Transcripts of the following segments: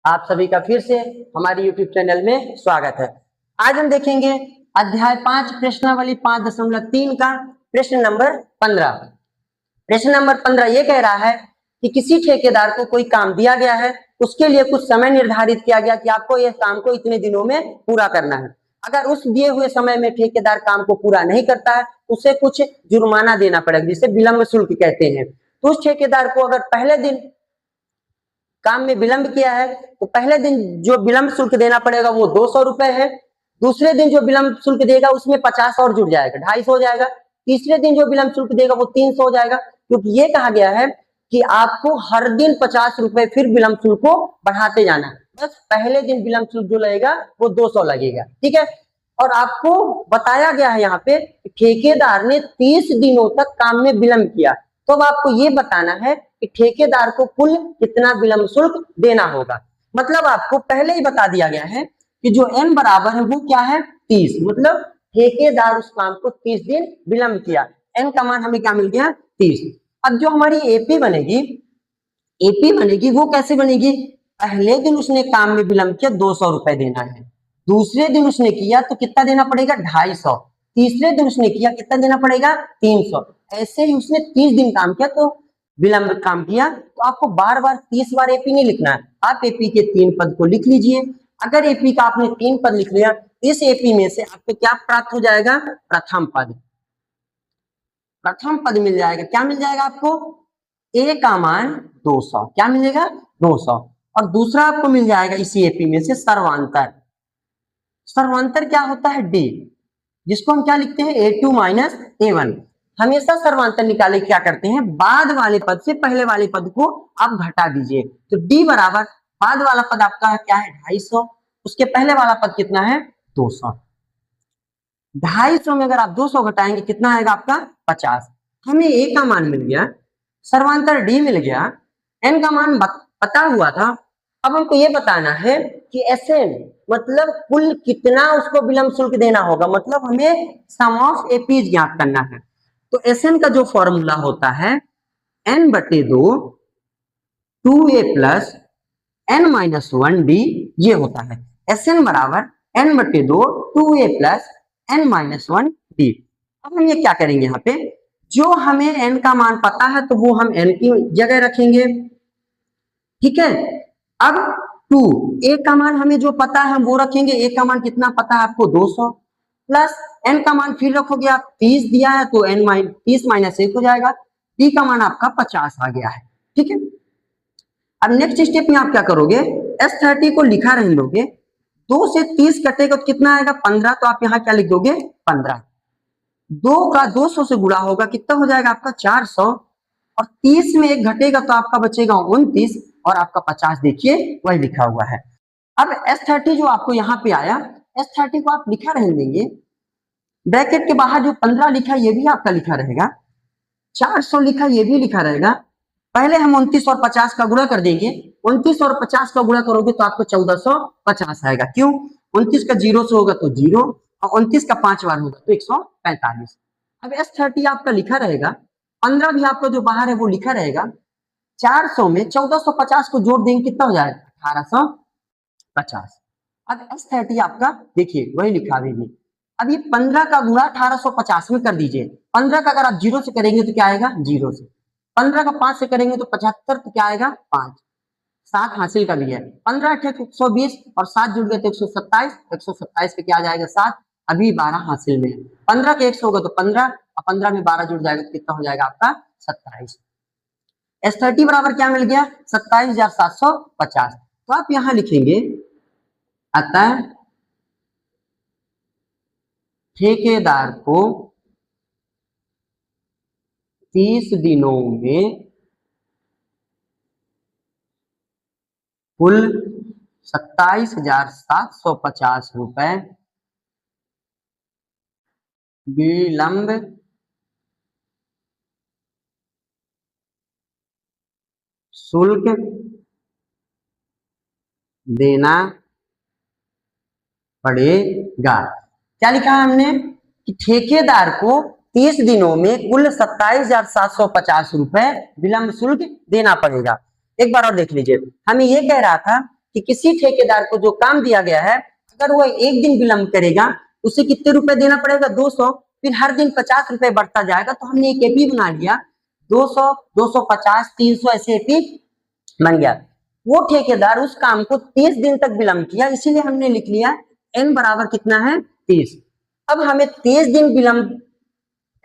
आप सभी का फिर से हमारे YouTube चैनल में स्वागत है। आज हम देखेंगे अध्याय 5 प्रश्नावली 5.3 का प्रश्न नंबर 15। प्रश्न नंबर 15 ये कह रहा है कि किसी ठेकेदार को कोई काम दिया गया है, उसके लिए कुछ समय निर्धारित किया गया कि आपको यह काम को इतने दिनों में पूरा करना है। अगर उस दिए हुए समय में ठेकेदार काम को पूरा नहीं करता है तो उसे कुछ जुर्माना देना पड़ेगा, जिसे विलंब शुल्क कहते हैं। तो उस ठेकेदार को अगर पहले दिन काम में विलंब किया है तो पहले दिन जो विलंब शुल्क देना पड़ेगा वो 200 रुपए है। दूसरे दिन जो विलंब शुल्क देगा उसमें 50 और जुड़ जाएगा, 250 हो जाएगा। तीसरे दिन जो विलंब शुल्क देगा वो 300 हो जाएगा, क्योंकि ये कहा गया है कि आपको हर दिन 50 रुपए फिर विलंब शुल्क को बढ़ाते जाना है। बस पहले दिन विलंब शुल्क जो लगेगा वो 200 लगेगा, ठीक है। और आपको बताया गया है यहाँ पे ठेकेदार ने 30 दिनों तक काम में विलंब किया, तो अब आपको ये बताना है कि ठेकेदार को कुल कितना विलंब शुल्क देना होगा। मतलब आपको पहले ही बता दिया गया है कि जो n बराबर है वो क्या है 30, मतलब ठेकेदार उस काम को 30 दिन विलंब किया। n का मान हमें क्या मिल गया 30। अब जो हमारी एपी बनेगी वो कैसे बनेगी? पहले दिन उसने काम में विलंब किया 200 रुपए देना है, दूसरे दिन उसने किया तो कितना देना पड़ेगा 250, तीसरे दिन उसने किया कितना देना पड़ेगा 300। ऐसे ही उसने 30 दिन काम किया तो विलंब काम किया, तो आपको बार बार 30 बार एपी नहीं लिखना है। आप एपी के 3 पद को लिख लीजिए। अगर एपी का आपने 3 पद लिख लिया, इस एपी में से आपको क्या प्राप्त हो जाएगा? प्रथम पद मिल जाएगा। क्या मिल जाएगा आपको? ए का मान 200, क्या मिलेगा 200। और दूसरा आपको मिल जाएगा इसी एपी में से सर्वांतर क्या होता है डी, जिसको हम क्या लिखते हैं A2 माइनस A1। हमेशा सर्वांतर निकाले क्या करते हैं, बाद वाले पद से पहले वाले पद को आप घटा दीजिए। तो D बराबर बाद वाला पद आपका क्या है 250, उसके पहले वाला पद कितना है 200। 250 में अगर आप 200 घटाएंगे कितना आएगा आपका 50। हमें A का मान मिल गया, सर्वांतर D मिल गया, N का मान पता हुआ था। अब हमको ये बताना है कि SN मतलब कुल कितना उसको विलंब शुल्क देना होगा, मतलब हमें सम ऑफ एपीज ज्ञात करना है। तो SN का जो फॉर्मूला होता है n/2 2a प्लस n-1d, ये होता है SN बराबर n/2 2a प्लस n-1d। अब हम ये क्या करेंगे, यहाँ पे जो हमें n का मान पता है तो वो हम n की जगह रखेंगे, ठीक है। अब 2 a का मान हमें जो पता है हम वो रखेंगे। a का मान कितना पता है आपको 200, प्लस n का मान फिर रखोगे आप 30 दिया है तो n-30 माइनस 1 हो जाएगा। d का मान आपका 50 आ गया है, ठीक है। अब नेक्स्ट स्टेप में आप क्या करोगे, S30 को लिखा रहने दोगे, 2 से 30 कटेगा तो कितना आएगा 15, तो आप यहाँ क्या लिख दोगे 15। 2 का 200 से गुणा होगा कितना हो जाएगा आपका 400, और 30 में 1 घटेगा तो आपका बचेगा 29, और आपका 50 देखिए वही लिखा हुआ है। अब S30 जो आपको यहाँ पे आया, S30 को आप लिखा रहने देंगे, ब्रैकेट के बाहर जो 15 लिखा ये भी आपका लिखा रहेगा, 400 लिखा ये भी लिखा रहेगा। पहले हम 29 और 50 का गुणा कर देंगे, 29 और 50 का गुणा करोगे तो आपको 1450 आएगा। क्यों? 29 का 0 से होगा तो 0, और 29 का 5 बार होगा तो 145। अब S30 आपका लिखा रहेगा, 15 भी आपका जो बाहर है वो लिखा रहेगा। 400 में 1450 को जोड़ देंगे कितना हो जाएगा 1850। अब S30 आपका देखिए वही लिखा अभी भी। अब ये 15 का गुणा 1850 में कर दीजिए। 15 का अगर आप 0 से करेंगे तो क्या आएगा 0 से, 15 का 5 से करेंगे तो 75, तो क्या आएगा 5। 7 हासिल का भी है, 15 × 120 और 7 जुड़ गए तो 127, 127 पे क्या आ जाएगा 7, अभी 12 हासिल में है। 15 के 100 होगा तो 15, और 15 में 12 जुड़ जाएगा तो कितना हो जाएगा आपका 27। S30 बराबर क्या मिल गया 27,750। तो आप यहां लिखेंगे, अतः ठेकेदार को 30 दिनों में कुल 27,750 रुपए विलंब शुल्क देना पड़ेगा। क्या लिखा है हमने कि ठेकेदार को 30 दिनों में कुल 27,750 रुपए विलंब शुल्क देना पड़ेगा। एक बार और देख लीजिए, हमें ये कह रहा था कि किसी ठेकेदार को जो काम दिया गया है, अगर वो एक दिन विलंब करेगा, उसे कितने रुपए देना पड़ेगा? 200, फिर हर दिन 50 रुपए बढ़ता जाएगा। तो हमने एक एपी बना लिया, 200, 250, 300 ऐसे एपी बन गया। वो ठेकेदार उस काम को 30 दिन तक विलंब किया, इसीलिए हमने लिख लिया n बराबर कितना है? 30। अब हमें 30 दिन विलंब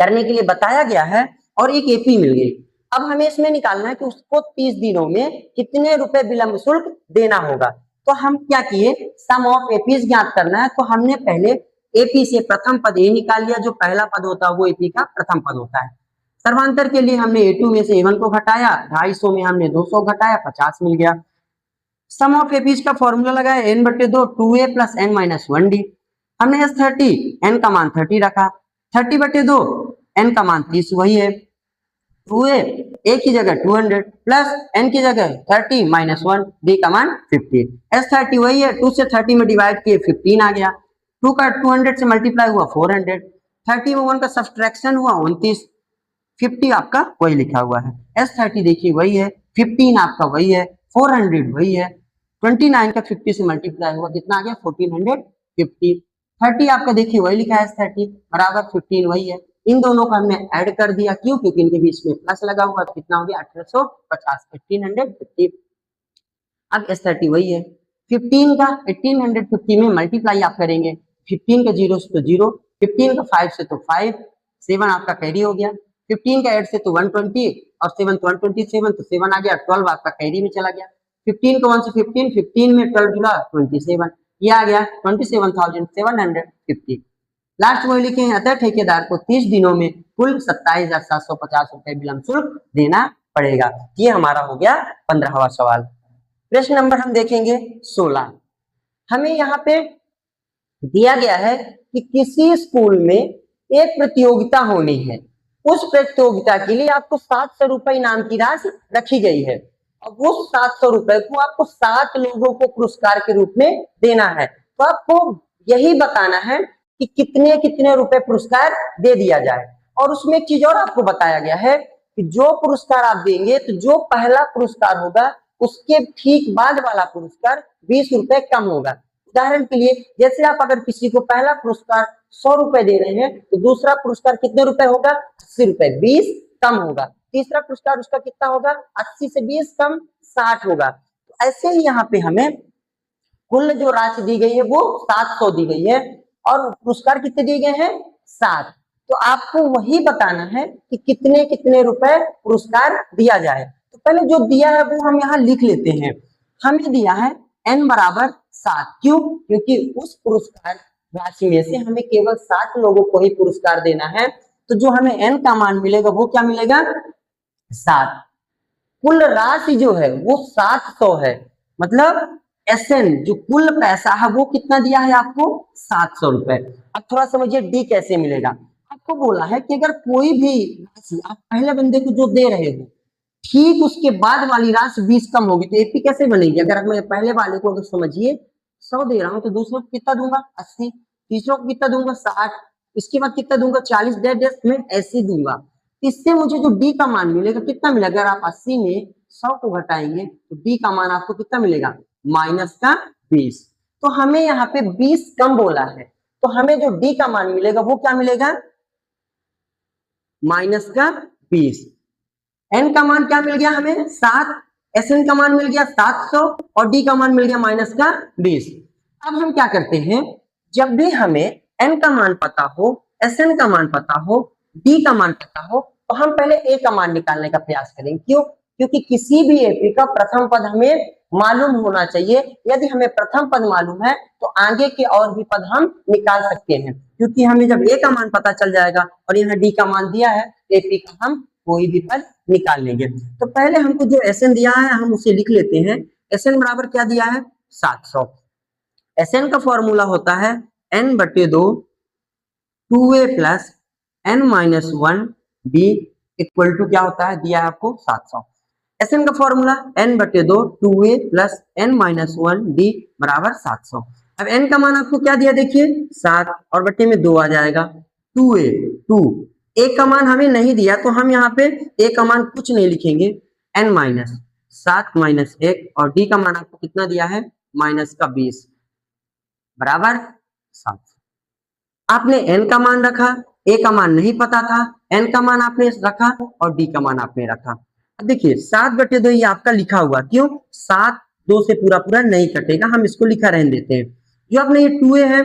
करने के लिए बताया गया है और एक एपी मिल गई। अब हमें इसमें निकालना है कि उसको 30 दिनों में कितने रुपए विलंब शुल्क देना होगा। तो हम क्या किए, सम ऑफ एपीज ज्ञात करना है। तो हमने पहले एपी से प्रथम पद ए निकाल लिया, जो पहला पद होता है वो एपी का प्रथम पद होता है। सर्वांतर के लिए हमने A2 में से A1 को घटाया, 250 में हमने 200 घटाया, 50 मिल गया। सम ऑफ एपीज का फॉर्मूला लगाया n/2 2a plus n minus 1d। हमने S30 n का मान 30 रखा, 30/2 n का मान 30 वही है, 2a a की जगह 200 प्लस n की जगह 30 माइनस 1 d का मान 50। S30 वही है, 2 से 30 में डिवाइड किए 15 आ गया, 2 का 200 से मल्टीप्लाई हुआ 400, 30 में 1 का सब्सट्रैक्शन हुआ 29, 50 आपका वही लिखा हुआ है। S30 देखिए वही है, 15 आपका वही है, 400 वही है, 29 का 50 से मल्टीप्लाई हुआ कितना आ गया? 1450। 30 आपका देखिए वही लिखा है, S30 बराबर 15 वही है। इन दोनों को हमने ऐड कर दिया, क्यों? क्योंकि इनके बीच में प्लस लगा हुआ, तो कितना हो गया? 1850, 1850। अब S30 वही है, 15 का 1850 में मल्टीप्लाई आप करेंगे, 15 का 0 से तो 0, 15 का 5 से तो 5, 7 आपका कैरी हो गया, 15 का 8 से तो 120 और 7 तो 127, तो 7 आ गया, 12 आपका कैरी में चला गया, 15 का 1 से 15, 15 में 12 जुड़ा 27, ये आ गया 27,750। लास्ट वही लिखे हैं, अतः ठेकेदार को 30 दिनों में कुल 27,750 रुपए विलंब शुल्क देना पड़ेगा। ये हमारा हो गया 15वां सवाल। प्रश्न नंबर हम देखेंगे 16। हमें यहाँ पे दिया गया है कि किसी स्कूल में एक प्रतियोगिता होनी है, उस प्रतियोगिता के लिए आपको 700 रुपए इनाम की राशि रखी गई है, और वो 700 रुपए को आपको 7 लोगों को पुरस्कार के रूप में देना है। तो आपको यही बताना है कि कितने कितने रुपए पुरस्कार दे दिया जाए। और उसमें एक चीज और आपको बताया गया है कि जो पुरस्कार आप देंगे, तो जो पहला पुरस्कार होगा उसके ठीक बाद वाला पुरस्कार 20 रुपए कम होगा। उदाहरण के लिए, जैसे आप अगर किसी को पहला पुरस्कार 100 रुपए दे रहे हैं, तो दूसरा पुरस्कार कितने रुपए होगा? 80 रुपए, 20 कम होगा। तीसरा पुरस्कार उसका कितना होगा? 80 से 20 कम 60 होगा। तो ऐसे ही यहाँ पे हमें कुल जो राशि दी गई है वो 700 दी गई है, और पुरस्कार कितने दिए गए हैं? 7। तो आपको वही बताना है कि कितने कितने रुपए पुरस्कार दिया जाए। तो पहले जो दिया है वो हम यहाँ लिख लेते हैं। हमें दिया है n बराबर 7, क्यों? क्योंकि उस पुरस्कार राशि में से हमें केवल 7 लोगों को ही पुरस्कार देना है। तो जो हमें n का मान मिलेगा वो क्या मिलेगा? 7। कुल राशि जो है वो 700 है, मतलब SN जो कुल पैसा है वो कितना दिया है आपको? 700 रुपए। अब थोड़ा समझिए डी कैसे मिलेगा। आपको बोला है कि अगर कोई भी राशि आप पहले बंदे को जो दे रहे हो, ठीक उसके बाद वाली राशि 20 कम होगी, तो एपी कैसे बनेगी? अगर मैं पहले वाले को अगर समझिए 100 दे रहा हूँ, तो दूसरे को कितना दूंगा? 80, तीसरे को कितना दूंगा? 60, इसके बाद कितना दूंगा? 40, डेढ़ मैं ऐसे दूंगा। इससे मुझे जो डी का मान मिलेगा कितना मिलेगा? अगर आप 80 में 100 को घटाएंगे तो डी का मान आपको कितना मिलेगा? माइनस का 20। तो हमें यहाँ पे 20 कम बोला है, तो हमें जो डी का मान मिलेगा वो क्या मिलेगा? माइनस का 20। एन का मान क्या मिल गया हमें? 7। एसएन का मान मिल गया 700 और डी का मान मिल गया माइनस का 20। अब हम क्या करते हैं, जब भी हमें एन का मान पता हो, एसएन का मान पता हो, डी का मान पता हो, तो हम पहले ए का मान निकालने का प्रयास करेंगे। क्यों? क्योंकि किसी भी एपी का प्रथम पद हमें मालूम होना चाहिए। यदि हमें प्रथम पद मालूम है तो आगे के और भी पद हम निकाल सकते हैं, क्योंकि हमें जब ए का मान पता चल जाएगा और यहाँ डी का मान दिया है, एपी का हम कोई भी पद निकाल लेंगे। तो पहले हमको जो एसएन दिया है हम उसे लिख लेते हैं। एसएन बराबर क्या दिया है? 700। एसएन का फॉर्मूला होता है n/2 2a plus n-1 b equal to क्या होता है? दिया है आपको 700। एसएन का formula n/2 2a plus n-1 d बराबर 700। अब n का मान आपको क्या दिया? देखिए 7 और बट्टे में 2 आ जाएगा, 2a 2। ए का मान हमें नहीं दिया तो हम यहाँ पे ए का मान कुछ नहीं लिखेंगे, n-, 7 माइनस 1 और डी का मान आपको कितना दिया है माइनस का 20 बराबर 7। आपने एन का मान रखा, ए का मान नहीं पता था, एन का मान आपने रखा और डी का मान आपने रखा। अब देखिए 7/2 ये आपका लिखा हुआ, क्यों 7 2 से पूरा पूरा नहीं कटेगा, हम इसको लिखा रहने देते हैं। जो आपने ये 2a है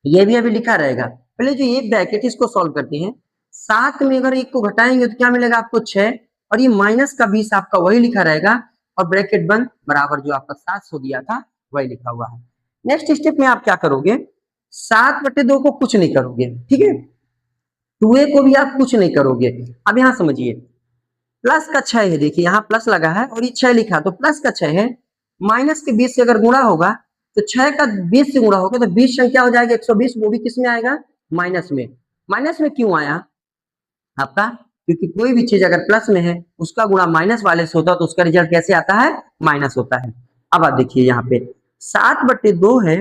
ये भी अभी लिखा रहेगा। पहले जो ये ब्रैकेट इसको सॉल्व करते हैं। 7 में अगर 1 को घटाएंगे तो क्या मिलेगा आपको 6 और ये माइनस का 20 आपका वही लिखा रहेगा और ब्रैकेट बंद बराबर जो आपका 700 दिया था वही लिखा हुआ है। नेक्स्ट स्टेप में आप क्या करोगे, 7/2 को कुछ नहीं करोगे, ठीक है, 2a को भी आप कुछ नहीं करोगे। अब यहाँ समझिए प्लस का 6 है, देखिए यहाँ प्लस लगा है और ये 6 लिखा तो प्लस का 6 है, माइनस के 20 से अगर गुणा होगा तो 6 का 20 से गुणा होगा तो 20 संख्या हो जाएगा 120, वो भी किस में आएगा माइनस में। माइनस में क्यों आया आपका, क्योंकि कोई भी चीज अगर प्लस में है उसका गुणा माइनस वाले से होता है तो उसका रिजल्ट कैसे आता है माइनस होता है। अब आप देखिए यहाँ पे 7/2 है,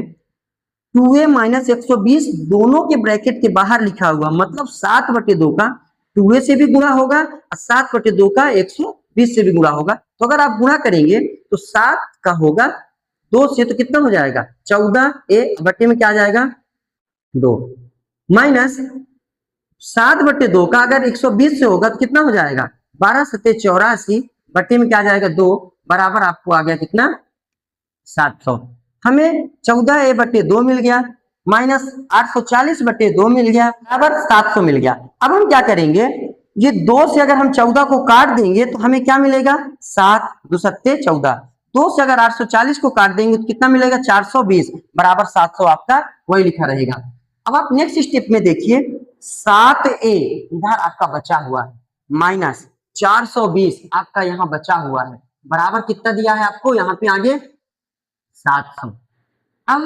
2a माइनस 120 दोनों के ब्रैकेट के बाहर लिखा हुआ, मतलब 7/2 का 2a से भी गुणा होगा और 7/2 का 120 से भी गुणा होगा। तो अगर आप गुणा करेंगे तो 7 का होगा 2 से तो कितना हो जाएगा 14, a बट्टे में क्या आ जाएगा 2, माइनस 7/2 का अगर 120 से होगा तो कितना हो जाएगा 12 सत्ते 84 बट्टे में क्या आ जाएगा 2 बराबर आपको आ गया कितना 700। हमें 14a/2 मिल गया माइनस 840/2 मिल गया बराबर 700 मिल गया। अब हम क्या करेंगे, ये 2 से अगर हम 14 को काट देंगे तो हमें क्या मिलेगा 7 2 सत्ते 14, 2 से अगर 840 को काट देंगे तो कितना मिलेगा 420 बराबर 700 आपका वही लिखा रहेगा। अब आप नेक्स्ट स्टेप में देखिए 7a इधर आपका बचा हुआ है माइनस 420 आपका यहाँ बचा हुआ है बराबर कितना दिया है आपको यहाँ पे आगे 700। अब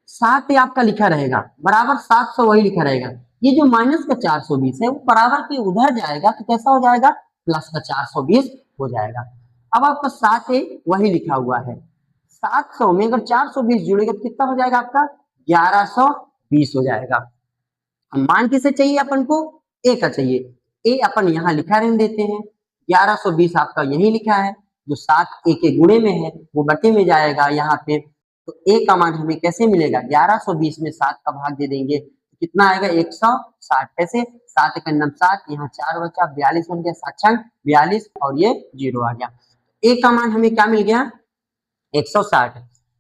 7 आपका लिखा रहेगा बराबर 700 वही लिखा रहेगा। ये जो माइनस का 420 है वो बराबर के उधर जाएगा तो कैसा हो जाएगा प्लस का 420 हो जाएगा। अब आपका 7 वही लिखा हुआ है, 700 में अगर 420 जुड़ेगा तो कितना हो जाएगा आपका 1120 हो जाएगा। मान किसे चाहिए अपन को ए का चाहिए, ए अपन यहाँ लिखा रहने देते हैं, 1120 आपका यही लिखा है, जो 7 ए के गुणे में है वो बटे में जाएगा यहाँ पे। तो ए का मान हमें कैसे मिलेगा 1120 में 7 का भाग दे देंगे तो कितना आएगा 160, कैसे 7 का 7 यहाँ 4 बचा 42 बन गया, 7 42 और ये 0 आ गया। ए का मान हमें क्या मिल गया 160।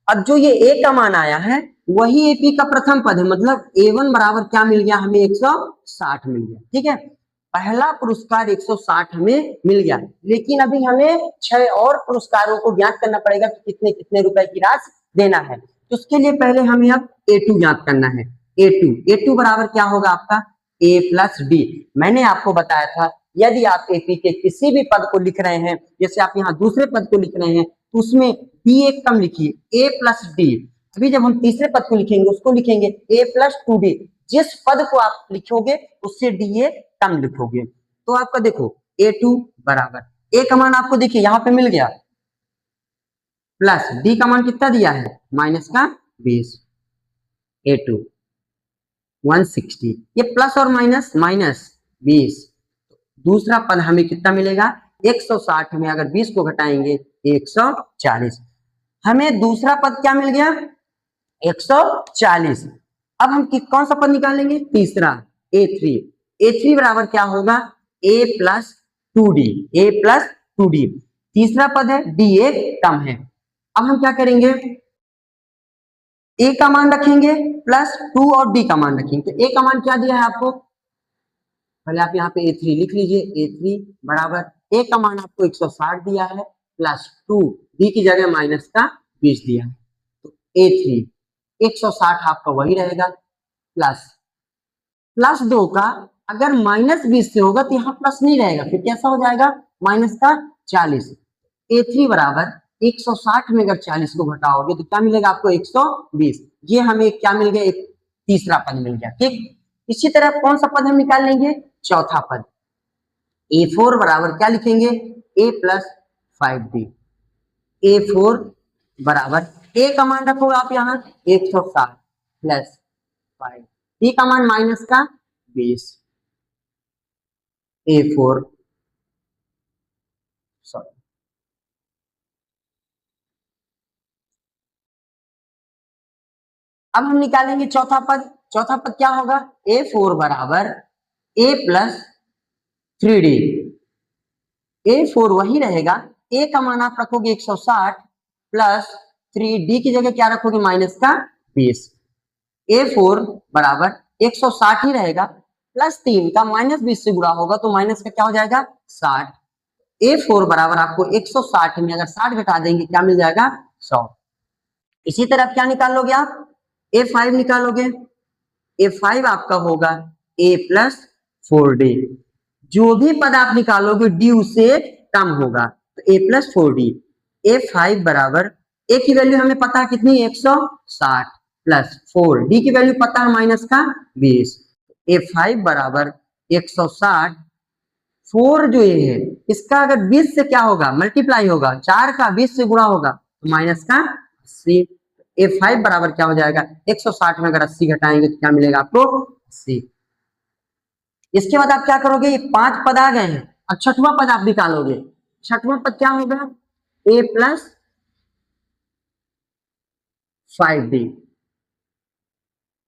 अब जो ये ए का मान आया है वही एपी का प्रथम पद है, मतलब A1 बराबर क्या मिल गया हमें 160 मिल गया, ठीक है, पहला पुरस्कार 160 हमें मिल गया। लेकिन अभी हमें 6 और पुरस्कारों को ज्ञात करना पड़ेगा कि कितने कितने रुपए की राशि देना है। तो उसके लिए पहले हमें अब A2 ज्ञात करना है। A2 बराबर क्या होगा आपका A प्लस डी। मैंने आपको बताया था यदि आप एपी के किसी भी पद को लिख रहे हैं, जैसे आप यहाँ दूसरे पद को लिख रहे हैं तो उसमें डी एक कम लिखिए A प्लस डी। अभी जब हम तीसरे पद को लिखेंगे उसको लिखेंगे A प्लस 2D। जिस पद को आप लिखोगे उससे डी ए कम लिखोगे। तो आपका देखो A2 बराबर ए का मान आपको देखिए यहाँ पे मिल गया प्लस डी का मान कितना दिया है माइनस का 20, A2 160, ये प्लस और माइनस माइनस 20। दूसरा पद हमें कितना मिलेगा 160 में अगर 20 को घटाएंगे 140, हमें दूसरा पद क्या मिल गया 140। अब हम कौन सा पद निकालेंगे तीसरा A3 बराबर क्या होगा A प्लस 2D। तीसरा पद है डी एक कम है। अब हम क्या करेंगे A का मान रखेंगे प्लस 2 और D का मान रखेंगे। तो A का मान क्या दिया है आपको, पहले आप यहाँ पे A3 लिख लीजिए, A3 बराबर A का मान आपको 160 दिया है प्लस 2 D की जगह माइनस का 20 दिया है। तो A3 160 आपका वही रहेगा प्लस 2 का अगर माइनस 20 से होगा तो यहाँ प्लस नहीं रहेगा, फिर कैसा हो जाएगा माइनस का 40। A3 बराबर 160 में अगर 40 को घटाओगे तो क्या मिलेगा आपको 120। ये हमें क्या मिल गया एक तीसरा पद मिल गया, ठीक। इसी तरह कौन सा पद हम निकाल लेंगे चौथा पद A4 बराबर क्या लिखेंगे A प्लस 5D। A4 बराबर A का मान रखोगे आप यहाँ 160 प्लस 5, D का मान माइनस का 20, A4 सॉरी अब हम निकालेंगे चौथा पद। चौथा पद क्या होगा, a4 बराबर a प्लस 3d। a4 वही रहेगा, a का मान आप रखोगे 160 प्लस 3d की जगह क्या रखोगे, माइनस का 20। a4 बराबर 160 ही रहेगा, प्लस 3 का माइनस 20 से गुणा होगा तो माइनस का क्या हो जाएगा 60। a4 बराबर आपको 160 में अगर 60 घटा देंगे क्या मिल जाएगा 100। इसी तरह क्या निकालोगे आप, a5 निकालोगे। a5 आपका होगा a प्लस 4d। जो भी पद आप निकालोगे d उससे कम होगा, तो a प्लस 4d। a5 बराबर a की वैल्यू हमें पता है कितनी, 160 प्लस 4d की वैल्यू पता है माइनस का 20। a5 बराबर 160, 4 जो ये है इसका अगर 20 से क्या होगा मल्टीप्लाई होगा, 4 का 20 से गुणा होगा तो माइनस का 80। a5 बराबर क्या हो जाएगा, 160 में अगर 80 घटाएंगे तो क्या मिलेगा आपको 80। इसके बाद आप क्या करोगे, ये 5 पद आ गए हैं, और छठवां पद आप निकालोगे। छठवां पद क्या होगा, a plus 5d।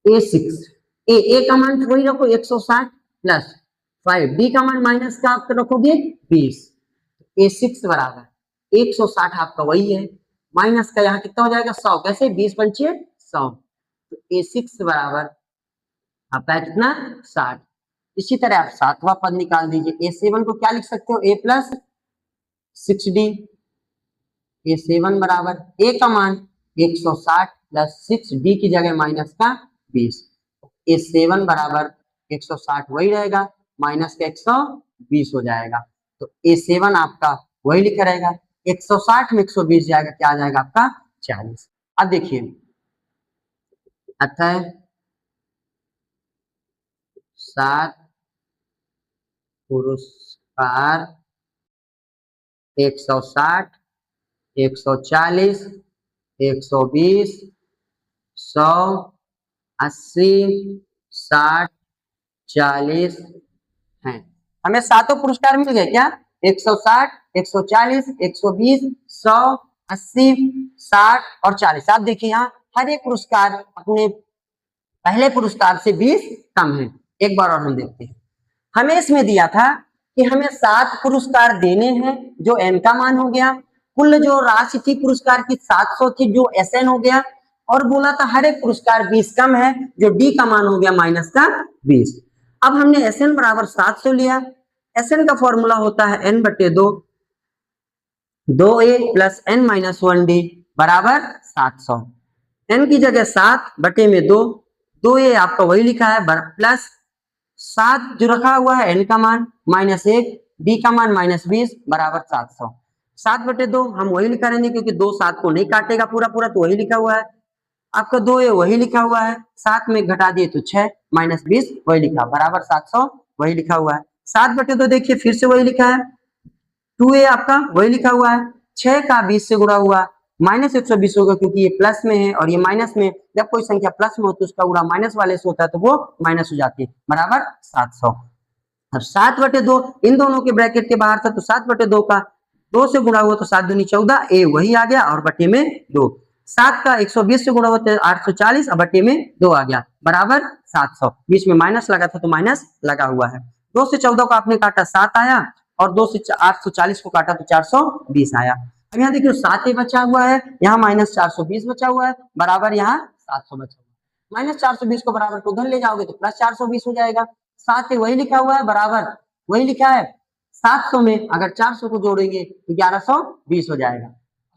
a6 a का मान वही रखो 160 प्लस 5d का मान माइनस का आप रखोगे 20। a6 बराबर 160 आपका वही है, माइनस का यहाँ कितना हो जाएगा 100, कैसे 20 पंचे 100, तो a6 बराबर आपका है कितना 60। इसी तरह आप सातवां पद निकाल दीजिए। a7 को क्या लिख सकते हो, a प्लस 6d। a7 बराबर a का मान 160 प्लस 6d की जगह माइनस का 20। a7 बराबर 160 वही रहेगा, माइनस का 120 हो जाएगा, तो a7 आपका वही लिखा रहेगा। 160 में 120 जाएगा, क्या आ जाएगा आपका 40। अब देखिए अतः 7 पुरस्कार 160 140 120 100 80 60 40 हैं। हमें सातों पुरस्कार मिल गए क्या, 160 140 120 100 80 60 और 40। आप देखिए यहाँ हर एक पुरस्कार अपने पहले पुरस्कार से 20 कम है। एक बार और हम देखते हैं, हमें इसमें दिया था कि हमें 7 पुरस्कार देने हैं जो n का मान हो गया, कुल जो राशि थी पुरस्कार की 700 थी जो SN हो गया, और बोला था हर एक पुरस्कार 20 कम है जो D का मान हो गया माइनस का 20। अब हमने SN बराबर 700 लिया। SN का फॉर्मूला होता है n बटे 2, 2a plus n minus 1d बराबर 700। n की जगह 7 बटे में 2, 2a आपका वही लिखा है प्लस 7 जो रखा हुआ है n का मान माइनस 1 d का मान माइनस 20 बराबर 700। 7 बटे 2 हम वही लिखा रहेंगे क्योंकि 2 7 को नहीं काटेगा पूरा पूरा, तो वही लिखा हुआ है। आपका 2a वही लिखा हुआ है, 7 में घटा दिए तो 6 माइनस 20 वही लिखा बराबर 700 वही लिखा हुआ है। 7 बटे 2 देखिए फिर से वही लिखा है, 2a आपका वही लिखा हुआ है, 6 का 20 से गुणा हुआ माइनस 120 होगा क्योंकि ये प्लस में है और ये माइनस में, जब कोई संख्या प्लस में होती है उसका गुणा माइनस वाले से होता है तो वो माइनस हो जाती है बराबर 700। अब 7 बटे 2 इन दोनों के ब्रैकेट के बाहर था तो 7 बटे 2 का 2 से गुणा हुआ तो 7 दूनी 14, a वही आ गया और बटे में 2। 7 का 120 से गुणा हुआ तो 840 और बटे में 2 आ गया बराबर 700। बीच में माइनस लगा था तो माइनस लगा हुआ है। 2 से 14 को आपने काटा 7 आया और 2 से 840 को काटा तो 420 आया। अब यहाँ देखिए 7 ही बचा हुआ है, यहाँ माइनस 420 बचा हुआ है बराबर यहाँ 700 बचा हुआ है। माइनस 420 को बराबर को उधर ले जाओगे तो प्लस 420 हो जाएगा। 7 वही लिखा हुआ है बराबर वही लिखा है, 700 में अगर 400 को जोड़ेंगे तो 1120 हो जाएगा।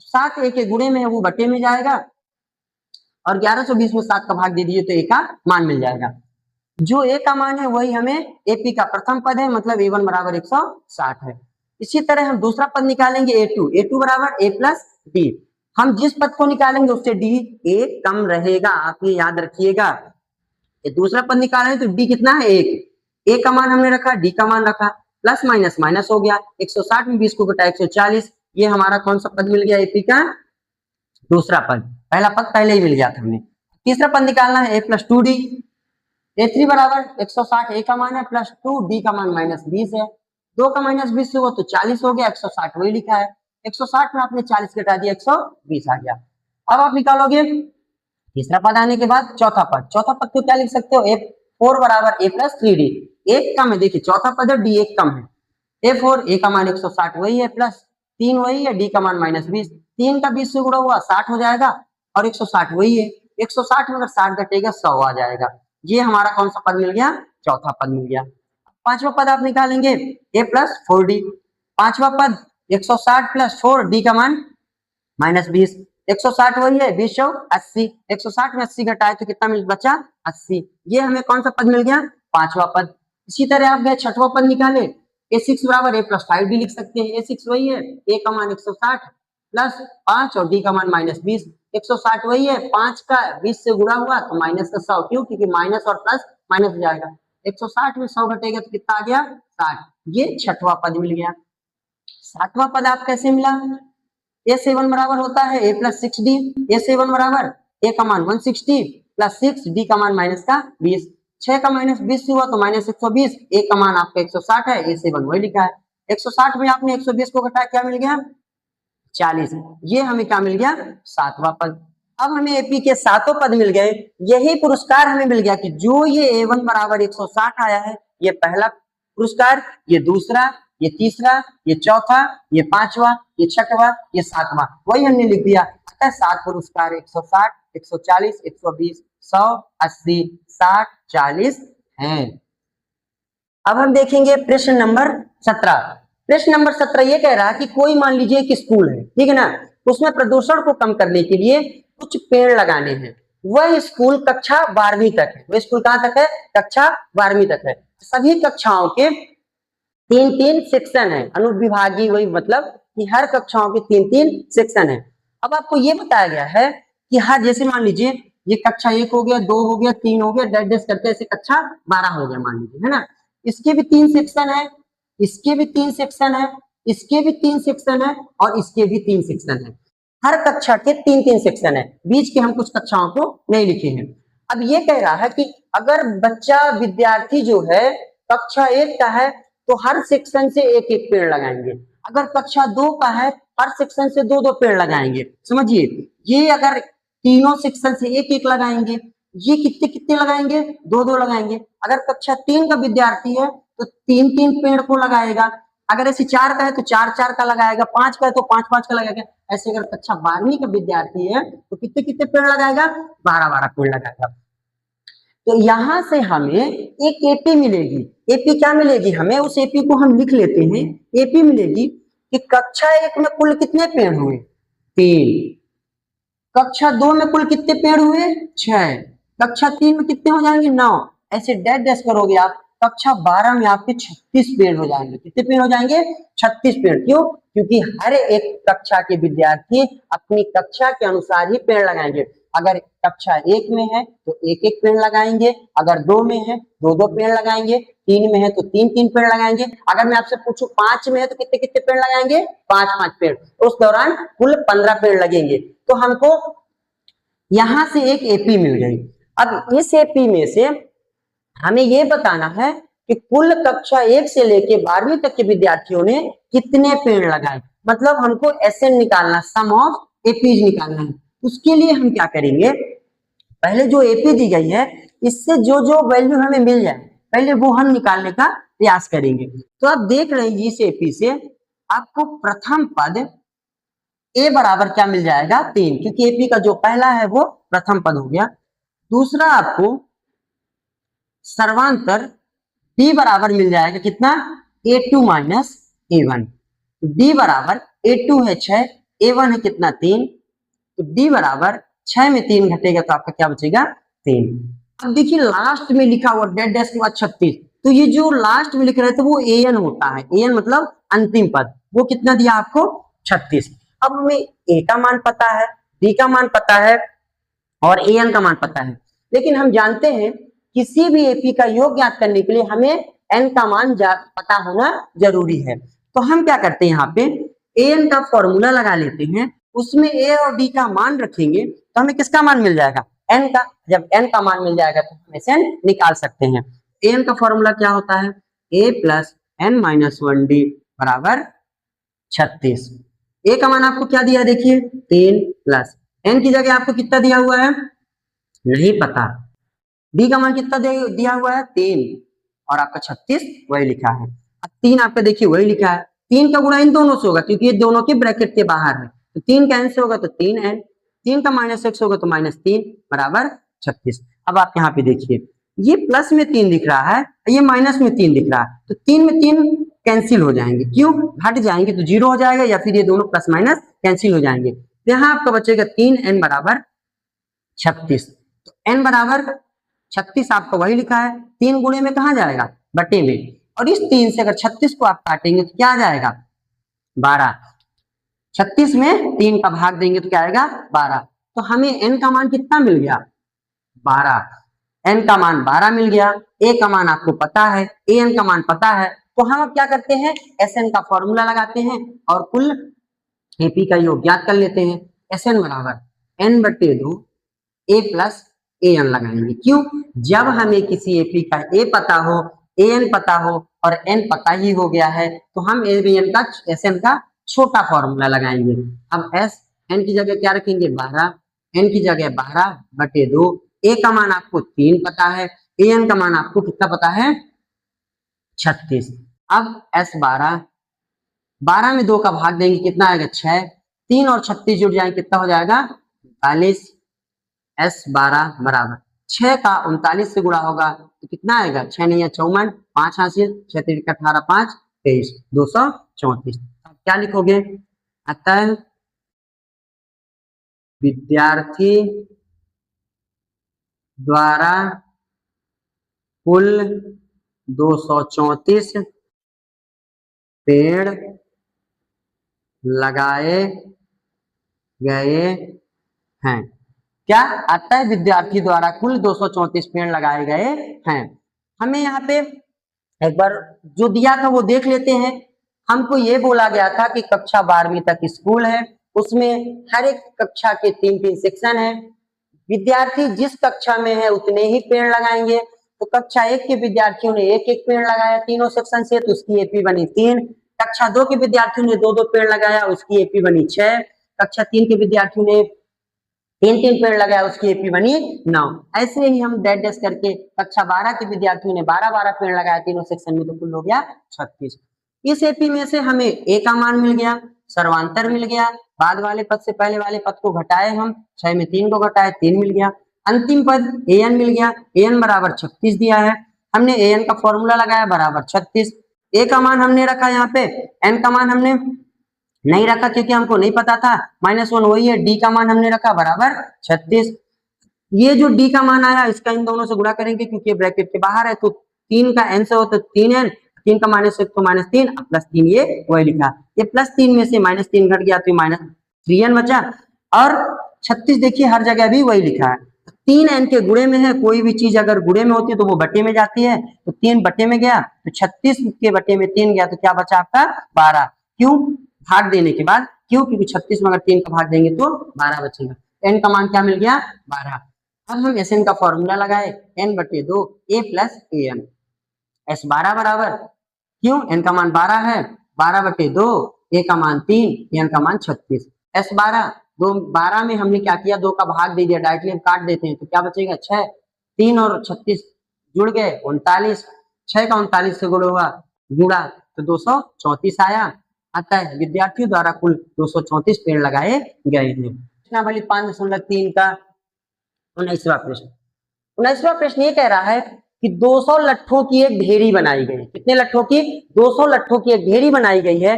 7 a के गुणे में है वो बटे में जाएगा और 1120 में 7 का भाग दे दीजिए तो a का मान मिल जाएगा। जो a का मान है वही हमें AP का प्रथम पद है, मतलब a1 बराबर 160 है। इसी तरह हम दूसरा पद निकालेंगे a2 बराबर a प्लस d। हम जिस पद को निकालेंगे उससे d a कम रहेगा, आप ये याद रखिएगा। ये दूसरा पद निकालेंगे तो d कितना है 1, a का मान हमने रखा d का मान रखा, प्लस माइनस माइनस हो गया, 160 में 20 को घटा 140, ये हमारा कौन सा पद मिल गया AP का दूसरा पद। पहला पद पहले ही मिल गया था हमें। तीसरा पद निकालना है a प्लस 2d। a3 बराबर 160 a का मान है प्लस 2 d का मान माइनस 20 है, 2 का माइनस 20 से हुआ तो 40 हो गया, 160 वही लिखा है, 160 में आपने 40 घटा दिया 120 आ गया। अब आप निकालोगे तीसरा पद आने के बाद चौथा पद को क्या लिख सकते हो, A4 बराबर A प्लस 3D। एक कम है, देखिए चौथा पद है, D एक कम है, A4 A का मान 160 वही है, प्लस 3 वही है, D का मान -20, 3 का 20 से गुणा हुआ 60 हो जाएगा, और 160 वही है, 160 में अगर 60 घटेगा 100 आ जाएगा। ये हमारा कौन सा पद मिल गया, चौथा पद मिल गया। पांचवा पद आप निकालेंगे A प्लस 4D, पांचवा पद 160 प्लस 4, D का मान -20, 160 वही है, 20 80, 160 में 80 घटाए तो कितना मिल बचा, 80। ये हमें कौन सा पद मिल गया, पांचवा पद। इसी तरह आप गए छठवां पद निकाले, A6 बराबर A प्लस 5D लिख सकते हैं। A6 वही है, A का मान 160 प्लस 5 और D का मान -20, 160 वही है, 5 का 20 से गुणा हुआ तो माइनस का 100, क्यों, क्योंकि माइनस और प्लस माइनस हो जाएगा, 160 में 100 घटेगा तो कितना आ गया, 60। ये छठवां पद मिल गया। सातवां पद आप कैसे मिला, A7 बराबर होता है A प्लस 6D, A7 बराबर A का मान 160 प्लस 6, D का मान माइनस का 20, 6 का माइनस 20 हुआ तो -120, A का मान आपका 160 है, A7 वही लिखा है। 160 में आपने 120 को घटाया, क्या मिल गया, 40। ये हमें क्या मिल गया, सातवां पद। अब हमें एपी के सातों पद मिल गए। यही पुरस्कार हमें मिल गया कि जो ये A1 बराबर 160 आया है, ये पहला पुरस्कार, ये दूसरा, ये तीसरा, ये चौथा, ये पांचवा, ये छठवा, ये सातवां, वही हमने लिख दिया। अतः 7 पुरस्कार 160, 140, 120, 100, 80, 60, 40 हैं। अब हम देखेंगे प्रश्न नंबर 17। प्रश्न नंबर 17 ये कह रहा है कि कोई मान लीजिए एक स्कूल है, ठीक है ना, उसमें प्रदूषण को कम करने के लिए कुछ पेड़ लगाने हैं। वह स्कूल कक्षा 12वीं तक है। वह स्कूल कहां तक है, कक्षा 12वीं तक है। सभी कक्षाओं के 3-3 सेक्शन है, अनुविभागीय, वही मतलब कि हर कक्षाओं के 3-3 सेक्शन है। अब आपको ये बताया गया है कि हर, जैसे मान लीजिए ये कक्षा 1 हो गया, 2 हो गया, 3 हो गया, डैश डैश करके ऐसे कक्षा 12 हो गया मान लीजिए, है ना। इसके भी 3 सेक्शन है, इसके भी 3 सेक्शन है, इसके भी 3 सेक्शन है, और इसके भी 3 सेक्शन है। हर कक्षा के 3-3 सेक्शन है। बीच के हम कुछ कक्षाओं को नहीं लिखे हैं। अब ये कह रहा है कि अगर बच्चा विद्यार्थी जो है कक्षा 1 का है तो हर सेक्शन से एक एक पेड़ लगाएंगे। अगर कक्षा 2 का है हर सेक्शन से 2-2 पेड़ लगाएंगे। समझिए, ये अगर तीनों सेक्शन से एक एक लगाएंगे, ये कितने कितने लगाएंगे, 2-2 लगाएंगे। अगर कक्षा 3 का विद्यार्थी है तो 3-3 पेड़ को लगाएगा। अगर ऐसे 4 का है तो 4-4 का लगाएगा, 5 का है तो 5-5 का लगाएगा। ऐसे अगर कक्षा 12वीं का विद्यार्थी है तो कितने कितने पेड़ लगाएगा, 12-12 पेड़ लगाएगा। तो यहां से हमें एक एपी मिलेगी। एपी क्या मिलेगी हमें, उस एपी को हम लिख लेते हैं। एपी मिलेगी कि कक्षा 1 में कुल कितने पेड़ हुए, 3। कक्षा 2 में कुल कितने पेड़ हुए, 6। कक्षा 3 में कितने हो जाएंगे, 9। ऐसे डैश डैश करोगे आप, कक्षा 12 में आपके 36 पेड़ हो जाएंगे। कितने पेड़ हो जाएंगे, 36 पेड़। क्यों, क्योंकि हर एक कक्षा के विद्यार्थी अपनी कक्षा के अनुसार ही पेड़ लगाएंगे। अगर कक्षा 1 में है तो एक एक पेड़ लगाएंगे, अगर 2 में है 2-2 पेड़ लगाएंगे, 3 में है तो 3-3 पेड़ लगाएंगे। अगर मैं आपसे पूछूं 5 में है तो कितने कितने पेड़ लगाएंगे, 5-5 पेड़। उस दौरान कुल 15 पेड़ लगेंगे। तो हमको यहां से एक एपी मिल गई। अब इस एपी में से हमें ये बताना है कि कुल कक्षा 1 से लेके 12वीं तक के विद्यार्थियों ने कितने पेड़ लगाए। मतलब हमको एसएन निकालना, सम ऑफ एपीज निकालना है। उसके लिए हम क्या करेंगे, पहले जो एपी दी गई है इससे जो जो वैल्यू हमें मिल जाए पहले वो हम निकालने का प्रयास करेंगे। तो आप देख रहे हैं इस एपी से आपको प्रथम पद ए बराबर क्या मिल जाएगा, 3, क्योंकि एपी का जो पहला है वो प्रथम पद हो गया। दूसरा आपको सर्वांतर डी बराबर मिल जाएगा कितना, A2 माइनस A1। डी बराबर A2 है 6, A1 है कितना, 3। तो डी बराबर 6 में 3 घटेगा तो आपका क्या बचेगा, 3। अब देखिए लास्ट में लिखा हुआ डैश डैश के बाद 36, तो ये जो लास्ट में लिख रहे थे वो AN होता है। AN मतलब अंतिम पद, वो कितना दिया आपको, 36। अब हमें ए का मान पता है, डी का मान पता है और AN का मान पता है, लेकिन हम जानते हैं किसी भी एपी का योग ज्ञात करने के लिए हमें एन का मान पता होना जरूरी है। तो हम क्या करते हैं, यहाँ पे एन का फॉर्मूला लगा लेते हैं, उसमें ए और डी का मान रखेंगे तो हमें किसका मान मिल जाएगा, एन का। जब एन का मान मिल जाएगा तो हम इसे निकाल सकते हैं। एन का फॉर्मूला क्या होता है, ए प्लस एन माइनस 1 डी बराबर 36। ए का मान आपको क्या दिया, देखिए 3 प्लस एन की जगह आपको कितना दिया हुआ है, नहीं पता। डी का मान कितना दिया हुआ है 3 और आपका 36 वही लिखा है। अब 3 आपका देखिए वही लिखा है, 3 का गुणा इन दोनों से होगा क्योंकि ये दोनों के ब्रैकेट के बाहर है, तो 3 का n से होगा तो 3n, 3 का -x होगा तो -3 बराबर 36। अब आप यहाँ पे देखिए ये प्लस में 3 दिख रहा है, ये माइनस में 3 दिख रहा है, तो 3 में 3 कैंसिल हो जाएंगे, क्यों घट जाएंगे तो 0 हो जाएगा, या फिर ये दोनों प्लस माइनस कैंसिल हो जाएंगे। तो यहाँ आपका बचेगा 3n बराबर 36। तो n बराबर 36 आपका वही लिखा है, 3 गुणे में कहा जाएगा बटे में, और इस 3 से अगर 36 को आप काटेंगे तो क्या आ जाएगा 12, 36 में 3 का भाग देंगे तो क्या आएगा 12। तो हमें n का मान कितना मिल गया 12, n का मान 12 मिल गया। a का मान आपको पता है, an का मान पता है, तो हम अब क्या करते हैं Sn का फॉर्मूला लगाते हैं और कुल AP का योग ज्ञात कर लेते हैं। Sn बराबर n बटे 2 a प्लस an लगाएंगे, क्यों जब हमें किसी AP का a पता हो, an पता हो और n पता ही हो गया है तो हम an का Sn का छोटा फॉर्मूला लगाएंगे। अब n की जगह क्या रखेंगे 12, n की जगह 12 बटे 2, a का मान आपको 3 पता है, an का मान आपको कितना पता है 36। अब S12, 12 में 2 का भाग देंगे कितना आएगा 6, 3 और 36 जुड़ जाएंगे कितना हो जाएगा 39। S12 बराबर 6 का 39 से गुणा होगा तो कितना आएगा 6 नहीं 54, 5 हासिल 6 3 18 5 23 234। अब क्या लिखोगे अतः विद्यार्थी द्वारा कुल 234 पेड़ लगाए गए हैं। क्या आता है विद्यार्थी द्वारा कुल 234 पेड़ लगाए गए हैं। हमें यहाँ पे एक बार जो दिया था वो देख लेते हैं। हमको ये बोला गया था कि कक्षा 12वीं तक स्कूल है, उसमें हर एक कक्षा के 3-3 सेक्शन है, विद्यार्थी जिस कक्षा में है उतने ही पेड़ लगाएंगे। तो कक्षा 1 के विद्यार्थियों ने एक एक पेड़ लगाया तीनों सेक्शन से, तो उसकी एपी बनी 3। कक्षा 2 के विद्यार्थियों ने 2-2 पेड़ लगाया, उसकी एपी बनी 6। कक्षा 3 के विद्यार्थियों ने 3-3 पेड़ लगाया, उसकी एपी बनी 9। ऐसे ही हम डैश डैश करके कक्षा 12 के विद्यार्थियों ने 12-12 पेड़ लगाया तीनों सेक्शन में, तो कुल हो गया 36। इस एपी में से हमें ए का मान मिल गया, सर्वांतर मिल गया, बाद वाले पद से पहले वाले पद को घटाए हम, 6 में 3 को घटाए 3 मिल गया, अंतिम पद an मिल गया, an बराबर 36 दिया है, हमने an का फॉर्मूला लगाया बराबर 36। a का मान हमने रखा यहाँ पे, n का मान हमने नहीं रखा क्योंकि हमको नहीं पता था, -1 वही है, d का मान हमने रखा बराबर 36। ये जो d का मान आया इसका इन दोनों से गुणा करेंगे क्योंकि ब्रैकेट के बाहर है, तो 3 का n से हो तो 3n, 3 का -1 तो -3 +3 ये वही लिखा, ये +3 में से -3 घट गया तो -3n बचा, और 36 देखिए हर जगह भी वही लिखा है। 3n के गुणे में है, कोई भी चीज अगर गुणे में होती है तो वो बटे में जाती है, तो 3 बटे में गया तो 36 के बटे में 3 गया तो क्या बचा आपका 12। क्यों भाग देने के बाद, क्यों क्योंकि 36 में अगर 3 का भाग देंगे तो 12 बचेगा। n का मान क्या मिल गया 12। अब हम Sn का फॉर्मूला लगाए n बटे 2 a प्लस an, S12 बराबर, क्यों n का मान 12 है, 12 बटे 2, a का मान 3, n का मान 36। S12 12 में हमने क्या किया 2 का भाग दे दिया, डायरेक्टली हम काट देते हैं तो क्या बचेगा 6, 3 और 36 जुड़ गए 39, 6 का 39 से जुड़ा तो 234 आया। अतः विद्यार्थियों द्वारा कुल 234 पेड़ लगाए गए हैं। प्रश्नावली 5.3 का 19वां प्रश्न। 19वां प्रश्न ये कह रहा है कि 200 लट्ठों की एक ढेरी बनाई गई। कितने लट्ठों की 200 लट्ठों की एक ढेरी बनाई गई है।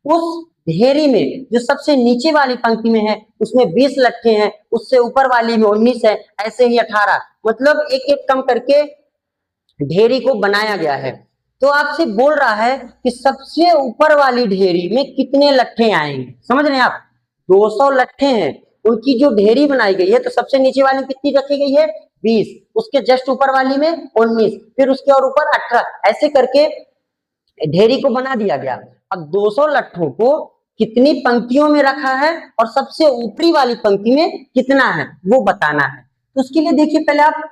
उस ढेरी में जो सबसे नीचे वाली पंक्ति में है उसमें 20 लट्ठे हैं, उससे ऊपर वाली में 19 है, ऐसे ही 18, मतलब एक एक कम करके ढेरी को बनाया गया है। तो आपसे बोल रहा है कि सबसे ऊपर वाली ढेरी में कितने लट्ठे आएंगे। समझ रहे हैं आप, 200 लट्ठे हैं, उनकी जो ढेरी बनाई गई है तो सबसे नीचे वाली में कितनी रखी गई है 20, उसके जस्ट ऊपर वाली में 19, फिर उसके और ऊपर 18, ऐसे करके ढेरी को बना दिया गया। अब 200 लट्ठों को कितनी पंक्तियों में रखा है और सबसे ऊपरी वाली पंक्ति में कितना है वो बताना है। तो उसके लिए देखिए पहले आप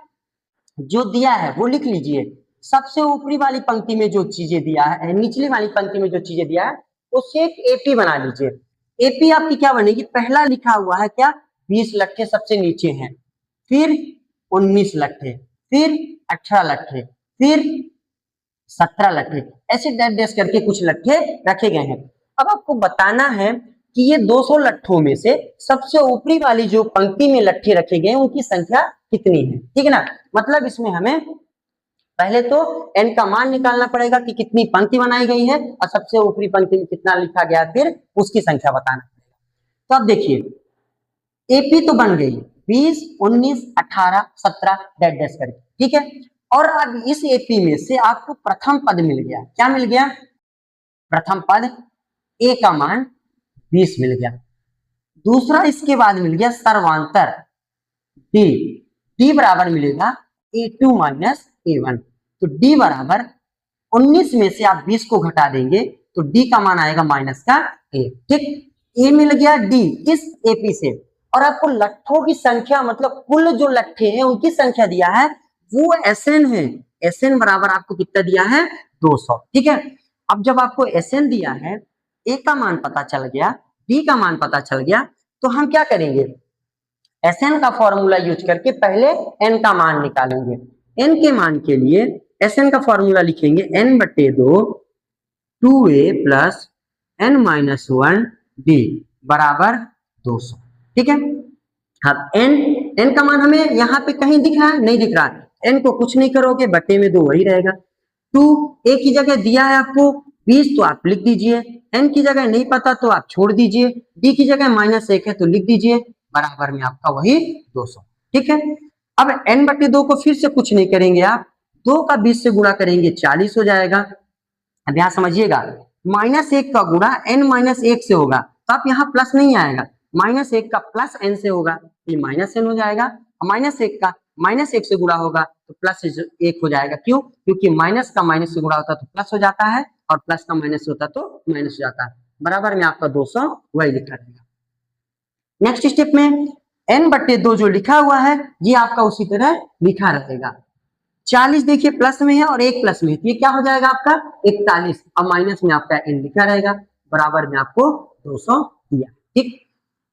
जो दिया है वो लिख लीजिए। सबसे ऊपरी वाली पंक्ति में जो चीजें दिया है, निचली वाली पंक्ति में जो चीजें दिया है उससे एक एपी बना लीजिए। एपी आपकी क्या बनेगी, पहला लिखा हुआ है क्या 20 लट्ठे सबसे नीचे हैं, फिर 19 लट्ठे, फिर 18 लट्ठे, फिर 17 लट्ठे, ऐसे डैश डैश करके कुछ लट्ठे रखे गए हैं। अब आपको बताना है कि ये 200 लट्ठों में से सबसे ऊपरी वाली जो पंक्ति में लट्ठे रखे गए हैं उनकी संख्या कितनी है, ठीक है ना। मतलब इसमें हमें पहले तो n का मान निकालना पड़ेगा कि कितनी पंक्ति बनाई गई है और सबसे ऊपरी पंक्ति में कितना लिखा गया, फिर उसकी संख्या बताना पड़ेगा। तो अब देखिए एपी तो बन गई 20, 19, 18, 17 डैश डैश करके, ठीक है। और अब इस एपी में से आपको प्रथम पद मिल गया। क्या मिल गया? प्रथम पद ए का मान 20 मिल गया। दूसरा इसके बाद मिल गया सर्वांतर डी, डी बराबर मिलेगा A2 माइनस A1। तो डी बराबर 19 में से आप 20 को घटा देंगे तो डी का मान आएगा माइनस का ए, ठीक। ए मिल गया डी इस एपी से, और आपको लट्ठों की संख्या मतलब कुल जो लट्ठे हैं उनकी संख्या दिया है वो एसएन है। एसएन बराबर आपको कितना दिया है? 200, ठीक है। अब जब आपको एसएन दिया है, ए का मान पता चल गया, डी का मान पता चल गया, तो हम क्या करेंगे? एसएन का फॉर्मूला यूज करके पहले एन का मान निकालेंगे। एन के मान के लिए एसएन का फॉर्मूला लिखेंगे n/2 2a plus n minus 1 d बराबर 200, ठीक है। अब n का मान हमें यहाँ पे कहीं दिख रहा है? नहीं दिख रहा है। n को कुछ नहीं करोगे, बटे में 2 वही रहेगा। 2 a की जगह दिया है आपको 20 तो आप लिख दीजिए, n की जगह नहीं पता तो आप छोड़ दीजिए, d की जगह -1 है तो लिख दीजिए, बराबर में आपका वही 200, ठीक है। अब n/2 को फिर से कुछ नहीं करेंगे आप, 2 का 20 से गुणा करेंगे 40 हो जाएगा। अब यहाँ समझिएगा -1 का गुणा n-1 से होगा तो आप यहाँ प्लस नहीं आएगा, -1 का प्लस n से होगा ये -n हो जाएगा, -1 का -1 से गुणा होगा तो +1 हो जाएगा। क्यों? क्योंकि माइनस का माइनस से गुणा होता तो प्लस हो जाता है और प्लस का माइनस होता तो माइनस हो जाता है, बराबर में आपका 200 वही लिखा रहेगा। नेक्स्ट स्टेप में n/2 जो लिखा हुआ है ये आपका उसी तरह लिखा रहेगा। 40 देखिए प्लस में है और 1 प्लस में है, ये क्या हो जाएगा आपका 41, और माइनस में आपका n लिखा रहेगा, बराबर में आपको 200 दिया, ठीक।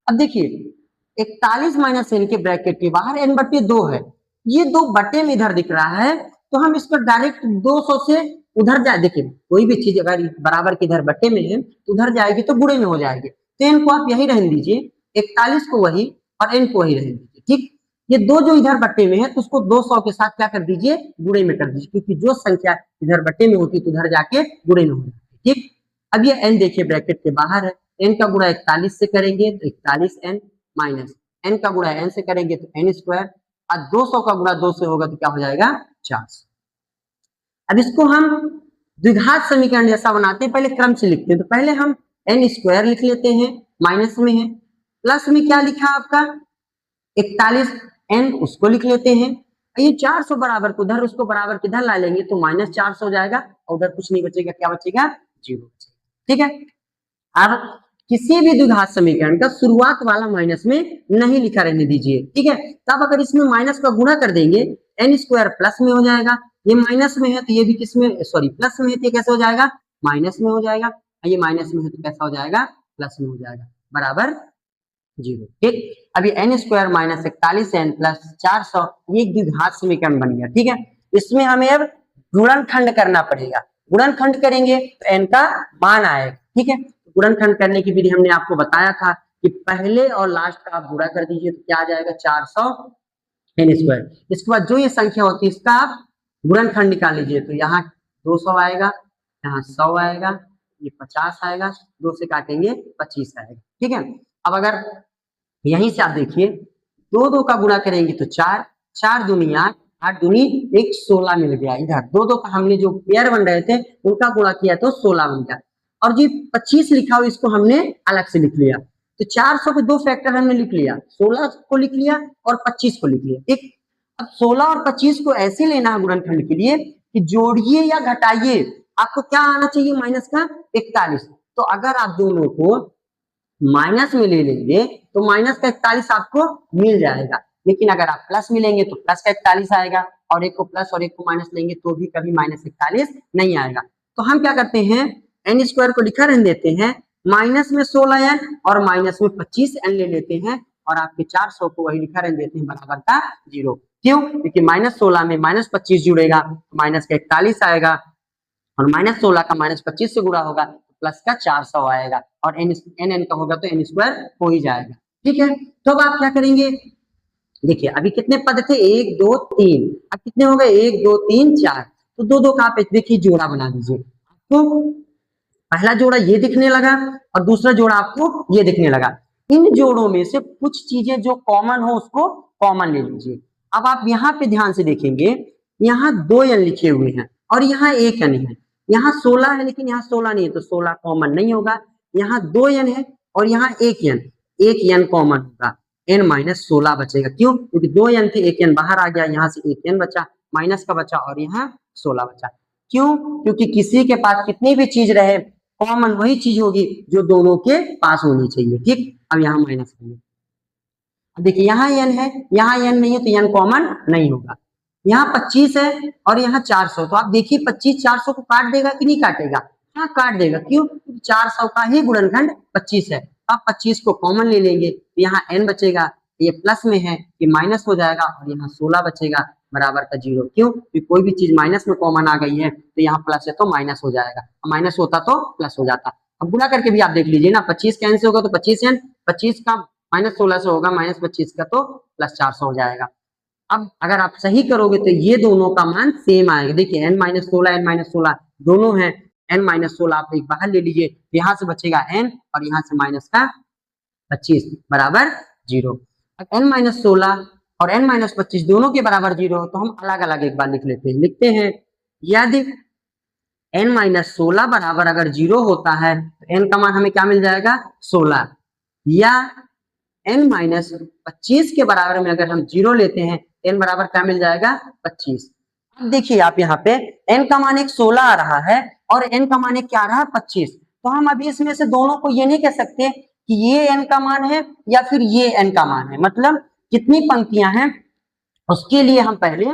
अब देखिए 41 माइनस n के ब्रैकेट के बाहर n/2 है, ये 2 बटे में इधर दिख रहा है तो हम इसको डायरेक्ट 200 से उधर जाए। देखिए कोई भी चीज अगर बराबर के इधर बटे में है तो उधर जाएगी तो गुणे में हो जाएगी, तो n को आप यही रहने दीजिए, 41 को वही और n को वही रहने दीजिए, ठीक। ये 2 जो इधर बट्टे में है तो उसको 200 के साथ क्या कर दीजिए? गुणे में कर दीजिए, क्योंकि जो संख्या इधर बट्टे में होती तो उधर जाके गुणे में हो जाती, ठीक। अब ये n देखिए ब्रैकेट के बाहर है, n का गुणा 41 से करेंगे तो 41n माइनस n का गुणा n से करेंगे तो n स्क्वायर, और 200 का गुणा 2 से होगा तो क्या हो जाएगा? 400। अब इसको हम द्विघात समीकरण जैसा बनाते हैं, पहले क्रम से लिखते हैं। तो पहले हम n स्क्वायर लिख लेते हैं, माइनस में है, प्लस में क्या लिखा आपका 41 n उसको लिख लेते हैं, ये 400 बराबर को उधर उसको बराबर किधर ला लेंगे तो -400 हो जाएगा और उधर कुछ नहीं बचेगा, क्या बचेगा? 0 बचेगा, ठीक है। अब किसी भी द्विघात समीकरण का शुरुआत वाला माइनस में नहीं लिखा रहने दीजिए, ठीक है। तब अगर इसमें माइनस का गुणा कर देंगे n स्क्वायर प्लस में हो जाएगा, ये माइनस में है तो ये भी किस में, सॉरी प्लस में है तो ये कैसे हो जाएगा? माइनस में हो जाएगा, ये माइनस में है तो कैसा हो जाएगा? प्लस में हो जाएगा, बराबर 0, ठीक। अभी n square minus 41n plus 400 ये द्विघात समीकरण बन गया, ठीक है। इसमें हमें अब गुणनखंड करना पड़ेगा, गुणनखंड करेंगे तो n का मान आएगा, ठीक है। गुणनखंड करने की विधि हमने आपको बताया था कि पहले और लास्ट का आप गुणा कर दीजिए तो क्या आ जाएगा? 400 n स्क्वायर। इसके बाद जो ये संख्या होती है इसका आप गुणनखंड निकाल लीजिए, तो यहाँ 200 आएगा, यहाँ 100 आएगा, ये 50 आएगा, 2 से काटेंगे 25 आएगा, ठीक है। अब अगर यहीं से आप देखिए 2 का गुणा करेंगे तो 4, 4 दूनी 8, 8 दूनी 16 मिल गया। इधर 2 का हमने जो पेयर बन रहे थे उनका गुणा किया तो 16 बन गया, और जो 25 लिखा हुआ इसको हमने अलग से लिख लिया। तो 400 के 2 फैक्टर हमने लिख लिया, 16 को लिख लिया और 25 को लिख लिया, ठीक। अब 16 और 25 को ऐसे लेना है गुणनखंड के लिए कि जोड़िए या घटाइए, आपको क्या आना चाहिए? माइनस का 41। तो अगर आप दोनों को माइनस में ले लेंगे तो माइनस का 41 आपको मिल जाएगा, लेकिन अगर आप प्लस में लेंगे तो प्लस का 41 आएगा, और एक को प्लस और एक को माइनस लेंगे तो भी कभी -41 नहीं आएगा। तो हम क्या करते हैं, n स्क्वायर को लिखा रहने देते हैं, माइनस में 16n और माइनस में 25n ले लेते हैं, और आपके 400 को वही लिखा रहने देते हैं बराबर का 0, क्यों? क्योंकि -16 में -25 जुड़ेगा, माइनस का 41 आएगा, और -16 का -25 से गुणा होगा तो प्लस का 400 आएगा, और n का होगा तो n² हो ही जाएगा। ठीक है, तो अब आप क्या करेंगे, देखिए अभी कितने पद थे, 1 2 3, अब कितने हो गए, 1 2 3 4, तो दो दो का आप देखिए जोड़ा बना दीजिए। तो पहला जोड़ा ये दिखने लगा और दूसरा जोड़ा आपको ये दिखने लगा। इन जोड़ों में से कुछ चीजें जो कॉमन हो उसको कॉमन ले लीजिए। अब आप यहाँ पे ध्यान से देखेंगे, यहाँ 2 n लिखे हुए हैं और यहाँ 1 n है। यहाँ 16 है लेकिन यहाँ 16 नहीं है, तो 16 कॉमन नहीं होगा। यहाँ 2 n है और यहाँ 1 n कॉमन होगा, n-16 बचेगा। क्यों? क्योंकि 2 n थे, 1 n बाहर आ गया, यहाँ से 1 n बचा, माइनस का बचा और यहाँ 16 बचा। क्यों? क्योंकि किसी के पास कितनी भी चीज रहे, कॉमन वही चीज होगी जो दोनों के पास होनी चाहिए। ठीक, अब यहाँ माइनस करिए, देखिए यहाँ n है, यहाँ n नहीं है तो n कॉमन नहीं होगा। यहाँ 25 है और यहाँ 400, तो आप देखिए 25 400 को काट देगा कि नहीं काटेगा? हाँ काट देगा। क्यों? 400 का ही गुणनखंड 25 है, आप 25 को कॉमन ले लेंगे तो यहाँ n बचेगा, ये प्लस में है ये माइनस हो जाएगा, और यहाँ 16 बचेगा बराबर का 0। क्यों? कि कोई भी चीज माइनस में कॉमन आ गई है तो यहाँ प्लस है तो माइनस हो जाएगा, माइनस होता तो प्लस हो जाता। अब गुणा करके भी आप देख लीजिए ना, 25 कैंसिल होगा तो 25n, 25 का -16 से होगा -25 का तो +400 हो जाएगा। अब अगर आप सही करोगे तो ये दोनों का मान सेम आएगा। देखिए n-16 दोनों हैं, n-16 आप एक बाहर ले लीजिए, यहाँ से बचेगा n और यहाँ से माइनस का 25 बराबर 0। अब n-16 और n-25 दोनों के बराबर 0 तो हम अलग अलग एक बार लिख लेते हैं, लिखते हैं यदि n-16 बराबर अगर 0 होता है तो n का मान हमें क्या मिल जाएगा, 16, या n-25 के बराबर में अगर हम 0 लेते हैं n बराबर क्या मिल जाएगा, 25। अब देखिए आप यहाँ पे n का मान एक 16 आ रहा है और n का मान एक क्या आ रहा है, 25। तो हम अभी इसमें से दोनों को ये नहीं कह सकते कि ये n का मान है या फिर ये n का मान है, मतलब कितनी पंक्तियां हैं उसके लिए हम पहले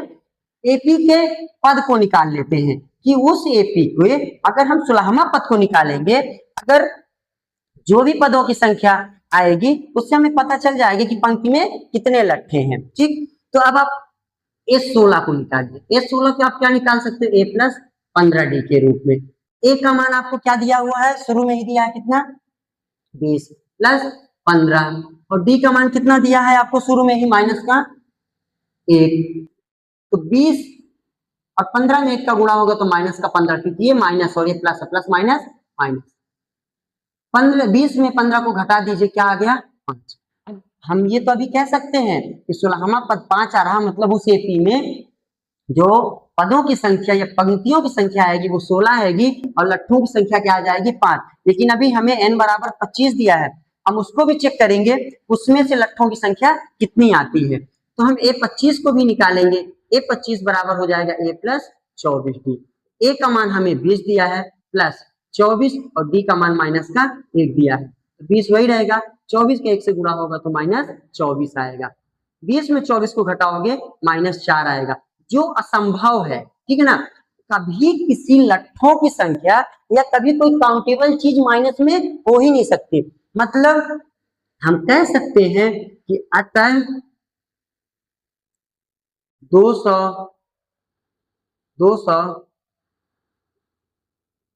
एपी के पद को निकाल लेते हैं कि उस एपी को अगर हम 16वां पद को निकालेंगे, अगर जो भी पदों की संख्या आएगी उससे हमें पता चल जाएगा कि पंक्ति में कितने लट्ठे हैं। ठीक, तो अब आप S16 को निकालिए। S16 को आप क्या निकाल सकते हैं, a+15d के रूप में। a का मान आपको क्या दिया हुआ है, शुरू में ही दिया है कितना, 20 + 15, और d का मान कितना दिया है आपको शुरू में ही, माइनस का 1। तो 20 और 15 में 1 का गुणा होगा तो माइनस का 15, क्योंकि ये माइनस और ये प्लस है, प्लस माइनस माइनस। 20 में 15 को घटा दीजिए, क्या आ गया, 5। अब हम ये तो अभी कह सकते हैं कि 16वां पद 5 आ रहा, मतलब उस एपी में जो पदों की संख्या या पंक्तियों की संख्या आएगी वो 16 आएगी और लट्ठों की संख्या क्या आ जाएगी, 5। लेकिन अभी हमें n बराबर 25 दिया है, हम उसको भी चेक करेंगे उसमें से लट्ठों की संख्या कितनी आती है। तो हम a25 को भी निकालेंगे, a25 बराबर हो जाएगा a+24d। a का मान हमें 20 दिया है प्लस 24 और d का मान माइनस का 1 दिया है, तो 20 वही रहेगा, 24 के 1 से गुणा होगा तो -24 आएगा। 20 में 24 को घटाओगे -4 आएगा, जो असंभव है। ठीक है ना, कभी किसी लट्ठों की संख्या या कभी कोई काउंटेबल चीज माइनस में हो ही नहीं सकती। मतलब हम कह सकते हैं कि अतः 200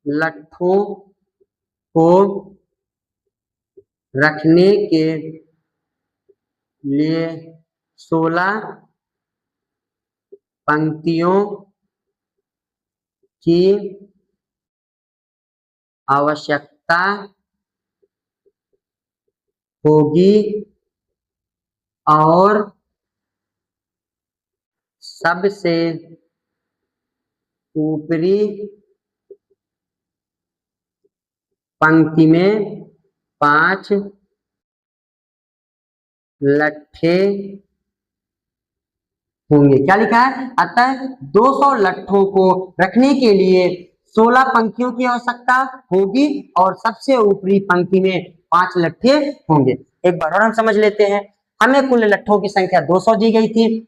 लट्ठों को रखने के लिए 16 पंक्तियों की आवश्यकता होगी और सबसे ऊपरी पंक्ति में 5 लट्ठे होंगे। क्या लिखा है, अतः 200 लट्ठों को रखने के लिए 16 पंक्तियों की आवश्यकता होगी और सबसे ऊपरी पंक्ति में 5 लट्ठे होंगे। एक बार और हम समझ लेते हैं, हमें कुल लट्ठों की संख्या 200 दी गई थी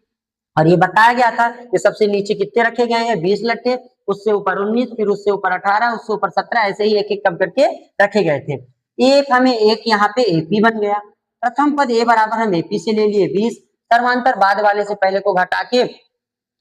और ये बताया गया था कि सबसे नीचे कितने रखे गए हैं, 20 लट्ठे, उससे ऊपर 19, फिर उससे ऊपर 18, उससे ऊपर 17, ऐसे ही एक एक कम करके रखे गए थे। एक हमें एक यहाँ पे एपी बन गया, प्रथम पद ए बराबर हम एपी से ले लिए 20, सर्वांतर बाद वाले से पहले को घटा के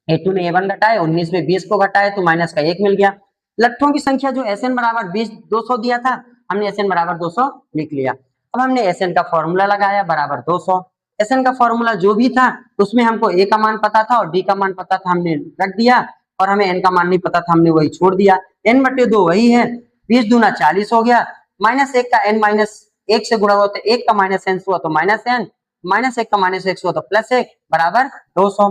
A2 में A1 घटाए, 19 में 20 को घटाए तो माइनस का 1 मिल गया। लट्ठों की संख्या जो Sn बराबर 20 200 दिया था, हमने Sn बराबर 200 लिख लिया। अब हमने Sn का फॉर्मूला लगाया बराबर 200। Sn का फॉर्मूला जो भी था उसमें हमको A का मान पता था और D का मान पता था, हमने रख दिया, और हमें N का मान नहीं पता था, हमने वही छोड़ दिया। N/2 वही है, 20 दूना 40 हो गया, माइनस 1 का N माइनस 1 से गुणा हुआ तो 1 का माइनस N हुआ तो माइनस N, माइनस 1 का माइनस 1 हुआ तो प्लस 1 बराबर 200।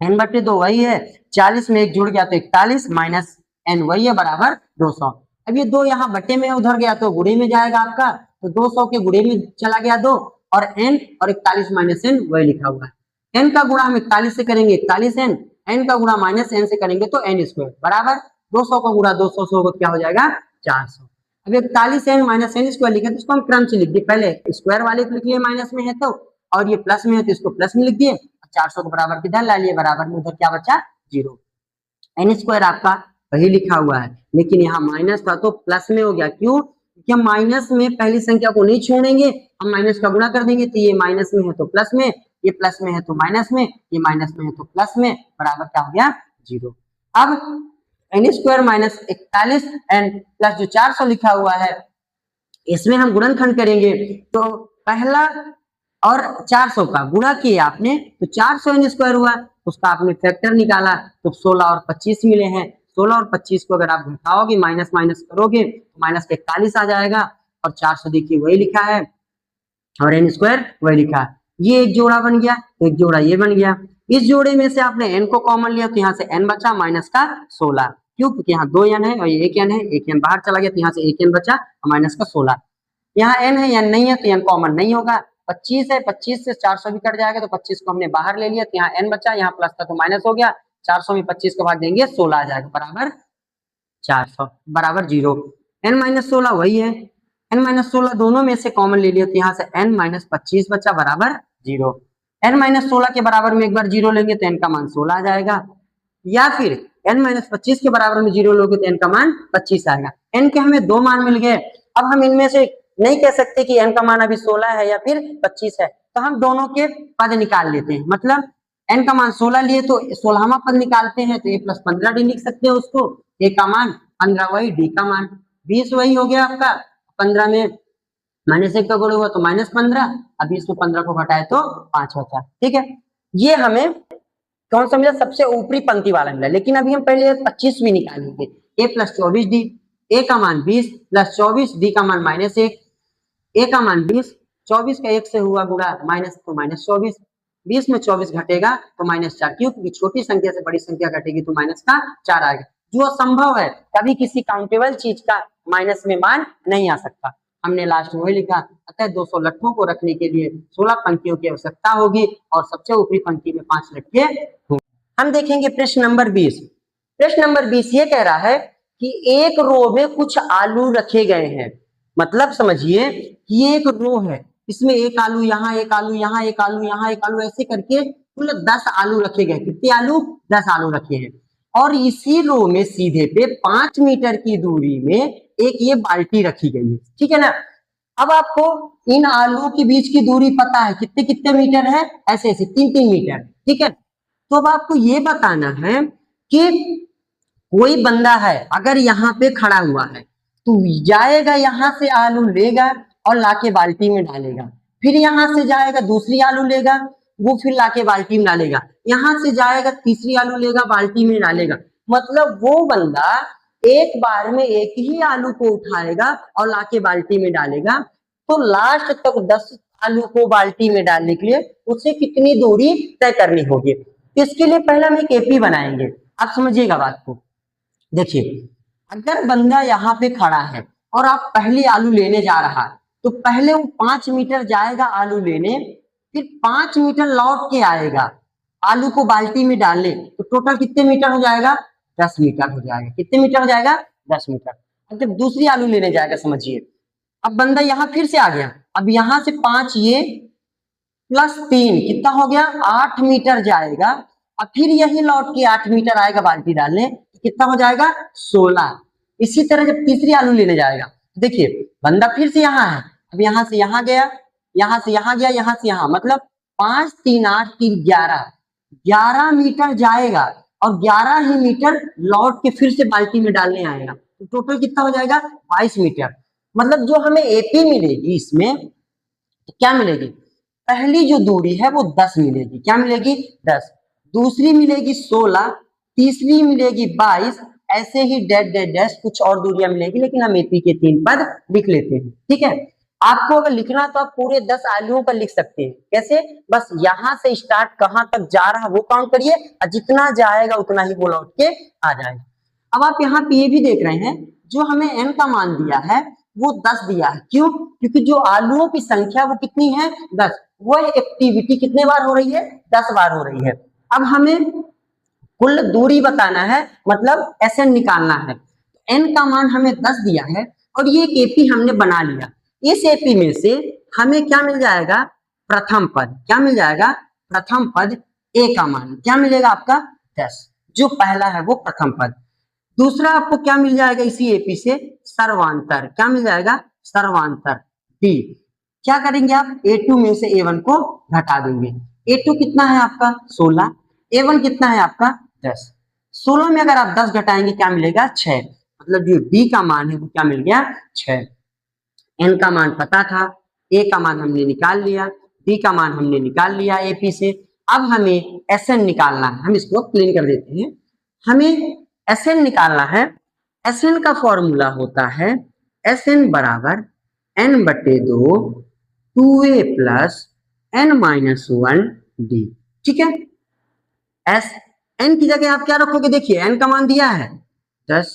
N/2 वही है, 40 में 1 जुड़ गया तो 41 माइनस N वही है बराबर 200। अब ये 2 यहाँ बटे में उधर गया तो गुणे में जाएगा आपका, तो 200 के गुणे में चला गया 2, और N और 41 माइनस N वही लिखा हुआ है। N का गुणा हम 41 से करेंगे 41N, N का गुणा माइनस N से करेंगे तो N स्क्वायर बराबर 200 का गुणा 200 से होगा क्या हो जाएगा 400। अब 41N माइनस N स्क्वायर लिखा तो इसको हम क्रम से लिख दिए, पहले स्क्वायर वाले को लिख लिए माइनस में है तो, और ये प्लस में है तो इसको प्लस में लिख दिए, 400 को बराबर किधर ला लिए, बराबर में उधर क्या बचा 0। N स्क्वायर आपका वही लिखा हुआ है, लेकिन यहाँ माइनस था तो प्लस में हो गया, क्यों, क्योंकि हम माइनस में पहली संख्या को नहीं छोड़ेंगे, हम माइनस का गुणा कर देंगे, तो ये माइनस में है तो प्लस में, ये प्लस में है तो माइनस में, ये माइनस में है तो प्लस में, बराबर क्या हो गया 0। अब N square minus 41 and plus जो 400 लिखा हुआ है इसमें हम गुणनखंड करेंगे, तो पहला और 400 का गुणा किया आपने तो 400 N स्क्वायर हुआ, उसका आपने फैक्टर निकाला तो 16 और 25 मिले हैं। 16 और 25 को अगर आप घटाओगे माइनस माइनस करोगे तो माइनस 41 आ जाएगा, और 400 देखिए वही लिखा है और N स्क्वायर वही लिखा है। ये एक जोड़ा बन गया, एक जोड़ा ये बन गया। इस जोड़े में से आपने N को कॉमन लिया तो यहाँ से N बचा माइनस का 16, क्यों, क्योंकि यहाँ 2 N है और ये 1 N है, 1 N बाहर चला गया तो यहाँ से 1 N बचा और माइनस का 16। यहाँ N है N नहीं है तो N कॉमन नहीं होगा। 25 है, 25 से 400 भी कट जाएगा तो 25 को हमने बाहर ले लिया तो यहाँ N बचा, यहाँ प्लस था तो माइनस हो गया, 400 में 25 को भाग देंगे 16 आ जाएगा बराबर 400 बराबर 0। N माइनस 16 वही है, N माइनस 16 दोनों में से कॉमन ले लिया तो यहाँ से N माइनस 25 बचा बराबर 0। N माइनस 16 के बराबर में एक बार 0 लेंगे तो N का मान 16 आ जाएगा, या फिर N माइनस 25 के बराबर में 0 लोगे तो N का मान 25 आएगा। N के हमें 2 मान मिल गए। अब हम इनमें से नहीं कह सकते कि N का मान अभी 16 है या फिर 25 है, तो हम दोनों के पद निकाल लेते हैं। मतलब N का मान 16 लिए तो 16वां पद निकालते हैं तो A प्लस 15 D लिख सकते हैं उसको। A का मान 15 वही, D का मान 20 वही हो गया आपका। 15 में माइनस 1 का गुणा हुआ तो माइनस 15, अब 20 में 15 को घटाए तो 5 बचा। ठीक है, ये हमें कौन सा मिला, सबसे ऊपरी पंक्ति वाला मिला। लेकिन अभी हम पहले 25 भी निकालेंगे। A प्लस 24D, A का मान 20 प्लस 24, D का मान माइनस 1, A का मान 20, 24 का 1 से हुआ गुणा माइनस तो माइनस 24, 20 में 24 घटेगा तो माइनस 4, क्यों, क्योंकि छोटी संख्या से बड़ी संख्या घटेगी तो माइनस का 4 आएगा। जो असंभव है, कभी किसी काउंटेबल चीज का माइनस में मान नहीं आ सकता। हमने लास्ट में वही लिखा, अतः 200 लट्ठों को रखने के लिए 16 पंक्तियों की आवश्यकता होगी और सबसे ऊपरी पंक्ति में 5 लट्ठे होंगे। हम देखेंगे प्रश्न नंबर 20। प्रश्न नंबर 20 ये कह रहा है कि एक रो में कुछ आलू रखे गए हैं। मतलब समझिए कि ये एक रो है, इसमें एक आलू यहाँ, एक आलू यहाँ, एक आलू यहाँ, एक आलू, ऐसे करके कुल 10 आलू रखे गए। कितने आलू, 10 आलू रखे हैं। और इसी रो में सीधे पे 5 मीटर की दूरी में एक ये बाल्टी रखी गई है। ठीक है ना। अब आपको इन आलू के बीच की दूरी पता है, कितने कितने मीटर है, ऐसे ऐसे 3-3 मीटर। ठीक है, तो अब आपको ये बताना है कि कोई बंदा है अगर यहाँ पे खड़ा हुआ है तो जाएगा यहाँ से आलू लेगा और लाके बाल्टी में डालेगा, फिर यहाँ से जाएगा दूसरी आलू लेगा, वो फिर लाके बाल्टी में डालेगा, यहाँ से जाएगा तीसरी आलू लेगा बाल्टी में डालेगा। मतलब वो बंदा एक बार में एक ही आलू को उठाएगा और लाके बाल्टी में डालेगा, तो लास्ट तक 10 आलू को बाल्टी में डालने के लिए उसे कितनी दूरी तय करनी होगी। इसके लिए पहले हम एक एपी बनाएंगे, आप समझिएगा बात को। देखिए, अगर बंदा यहाँ पे खड़ा है और आप पहले आलू लेने जा रहा है तो पहले वो 5 मीटर जाएगा आलू लेने, फिर 5 मीटर लौट के आएगा आलू को बाल्टी में डालने, तो टोटल कितने मीटर हो जाएगा, 10 मीटर हो जाएगा। कितने मीटर हो जाएगा, 10 मीटर। अब जब दूसरी आलू लेने जाएगा, समझिए अब बंदा यहाँ फिर से आ गया, अब यहाँ से 5 ये प्लस 3 कितना हो गया, 8 मीटर जाएगा, और फिर यही लौट के 8 मीटर आएगा बाल्टी डालने, कितना हो जाएगा 16। इसी तरह जब तीसरी आलू लेने जाएगा, देखिए बंदा फिर से यहाँ है, अब यहाँ से यहाँ गया, यहाँ से यहाँ गया, यहाँ से यहाँ, मतलब 5 3 8 3 11, 11 मीटर जाएगा और 11 ही मीटर लौट के फिर से बाल्टी में डालने आएगा, तो टोटल कितना हो जाएगा 22 मीटर। मतलब जो हमें एपी मिलेगी इसमें तो क्या मिलेगी, पहली जो दूरी है वो 10 मिलेगी, क्या मिलेगी 10, दूसरी मिलेगी 16, तीसरी मिलेगी 22, ऐसे ही डैश डैश डैश कुछ और दूरियां मिलेगी, लेकिन हम एपी के 3 पद लिख लेते हैं। ठीक है, आपको अगर लिखना तो आप पूरे 10 आलुओं का लिख सकते हैं। कैसे, बस यहां से स्टार्ट कहां तक जा रहा वो काउंट करिए और जितना जाएगा उतना ही वो लौट के आ जाएगा। अब आप यहाँ पे ये भी देख रहे हैं जो हमें n का मान दिया है वो 10 दिया है, क्यों, क्योंकि जो आलुओं की संख्या वो कितनी है 10, वह एक्टिविटी कितने बार हो रही है 10 बार हो रही है। अब हमें कुल दूरी बताना है, मतलब Sn निकालना है। n का मान हमें 10 दिया है और ये एक एपी हमने बना लिया। इस एपी में से हमें क्या मिल जाएगा, प्रथम पद, क्या मिल जाएगा प्रथम पद, ए का मान क्या मिलेगा आपका 10, जो पहला है वो प्रथम पद। दूसरा आपको क्या मिल जाएगा इसी एपी से, सर्वांतर, क्या मिल जाएगा सर्वांतर डी। क्या करेंगे आप, A2 में से A1 को घटा देंगे। A2 कितना है आपका 16, A1 कितना है आपका 10, 16 में अगर आप 10 घटाएंगे क्या मिलेगा 6, मतलब जो D का मान है वो क्या मिल गया 6। N का मान पता था, A का मान हमने निकाल लिया, D का मान हमने निकाल लिया एपी से। अब हमें Sn निकालना है, हम इसको क्लीन कर देते हैं। हमें Sn निकालना है, Sn का फॉर्मूला होता है Sn बराबर n बटे 2 2a plus n minus 1 d। ठीक है, एस n की जगह आप क्या रखोगे, देखिए n का मान दिया है 10,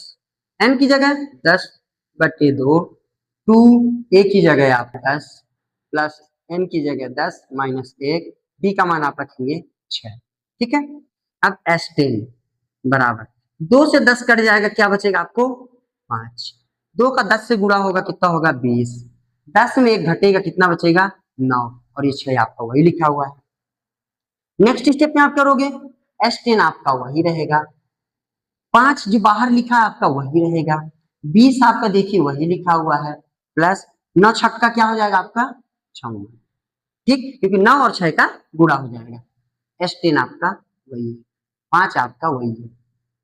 n की जगह 10 बटे 2, 2 a की जगह आप 10 प्लस n की जगह 10 माइनस 1, d का मान आप रखेंगे 6। ठीक है, अब S10 बराबर 2 से 10 कट जाएगा, क्या बचेगा आपको 5, 2 का 10 से गुणा होगा कितना होगा 20, 10 में 1 घटेगा कितना बचेगा 9, और ये 6 आपका वही लिखा हुआ है। नेक्स्ट स्टेप में आप करोगे S10 आपका वही रहेगा, 5 जो बाहर लिखा है आपका वही रहेगा, 20 आपका देखिए वही लिखा हुआ है, प्लस 9 छक्का क्या हो जाएगा आपका 56। ठीक, क्योंकि 9 और 6 का गुणा हो जाएगा। S10 आपका वही है, 5 आपका वही है।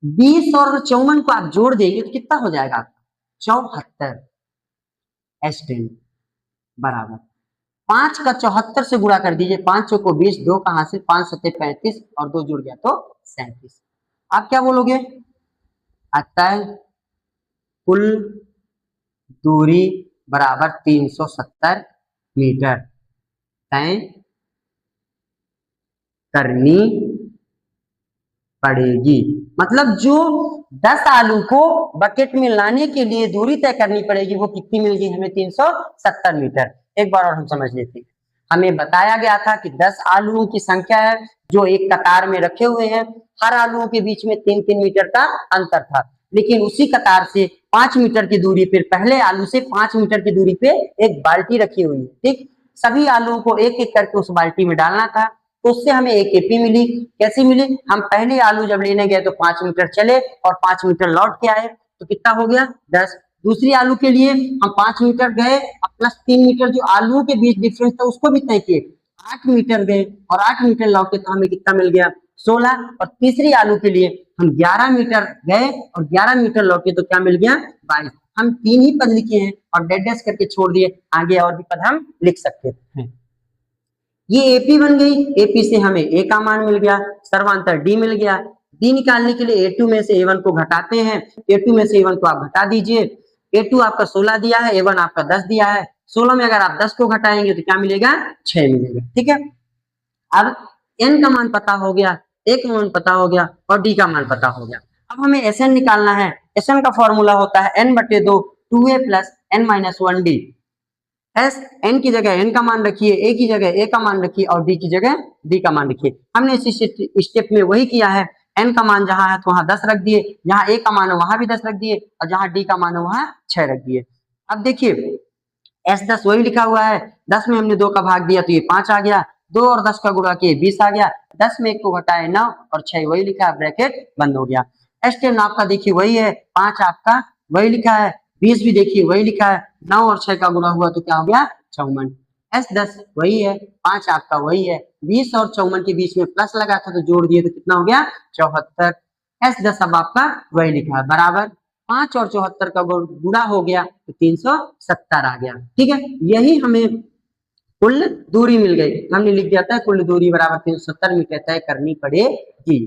20 और 54 को आप जोड़ देंगे तो कितना हो जाएगा आपका 74। S10 बराबर 5 का 74 से गुणा कर दीजिए, 5 चौको 20, 2 का हासिल 5 सत्ते 35 और 2 जुड़ गया तो 37। आप क्या बोलोगे, अतः कुल दूरी बराबर 370 मीटर तय करनी पड़ेगी। मतलब जो 10 आलू को बकेट में लाने के लिए दूरी तय करनी पड़ेगी वो कितनी मिल गई हमें 370 मीटर। एक बार और हम समझ लेते हैं, हमें बताया गया था कि 10 आलुओं की संख्या है जो एक कतार में रखे हुए हैं, हर आलुओं के बीच में 3-3 मीटर का अंतर था, लेकिन उसी कतार से 5 मीटर की दूरी पर पहले आलू से 5 मीटर की दूरी पे एक बाल्टी रखी हुई है। ठीक, सभी आलुओं को एक एक करके उस बाल्टी में डालना था, तो उससे हमें एक एपी मिली। कैसी मिली, हम पहले आलू जब लेने गए तो 5 मीटर चले और 5 मीटर लौट के आए, तो कितना हो गया 10। दूसरी आलू के लिए हम 5 मीटर गए प्लस 3 मीटर जो आलू के बीच डिफरेंस था उसको भी तय किए, 8 मीटर गए और 8 मीटर लौटे तो हमें कितना मिल गया 16। और तीसरी आलू के लिए हम 11 मीटर गए और 11 मीटर लौटे तो क्या मिल गया 22। हम 3 ही पद लिखे हैं और डेड डैश करके छोड़ दिए, आगे और भी पद हम लिख सकते हैं। ये एपी बन गई, एपी से हमें ए का मान मिल गया, सर्वांतर डी मिल गया। डी निकालने के लिए A2 में से A1 को घटाते हैं, A2 में से A1 को आप घटा दीजिए। A2 आपका 16 दिया है, A1 आपका 10 दिया है, 16 में अगर आप 10 को घटाएंगे तो क्या मिलेगा 6 मिलेगा। ठीक है, अब n का मान पता हो गया, A का मान पता हो गया और D का मान पता हो गया। अब हमें Sn निकालना है, Sn का फॉर्मूला होता है n बटे 2 2a plus n minus 1d। S N की जगह एन का मान रखिए, ए की जगह ए का मान रखिए और डी की जगह डी का मान रखिए। हमने इस स्टेप में वही किया है, एन का मान जहां है तो वहां 10 रख दिए, जहां ए का मान है वहां भी 10 रख दिए और जहां डी का मान है वहां 6 रख दिए। अब देखिए S10 वही लिखा हुआ है, 10 में हमने 2 का भाग दिया तो ये 5 आ गया, 2 और 10 का गुणा किए 20 आ गया, 10 में 1 को घटाए 9 और 6 वही लिखा है, ब्रैकेट बंद हो गया। S10 आपका देखिए वही है, 5 आपका वही लिखा है, 20 भी देखिए वही लिखा है, 9 और 6 का गुणा हुआ तो क्या हो गया 54। एस 10 वही है, 5 आपका वही है, 20 और 54 के बीच में प्लस लगा था तो जोड़ दिए तो कितना हो गया 74। एस 10 अब आपका वही लिखा है बराबर 5 और 74 का गुणा हो गया तो 370 आ गया। ठीक है, यही हमें कुल दूरी मिल गई, हमने लिख दिया था कुल दूरी बराबर 370 मीटर तय करनी पड़ेगी।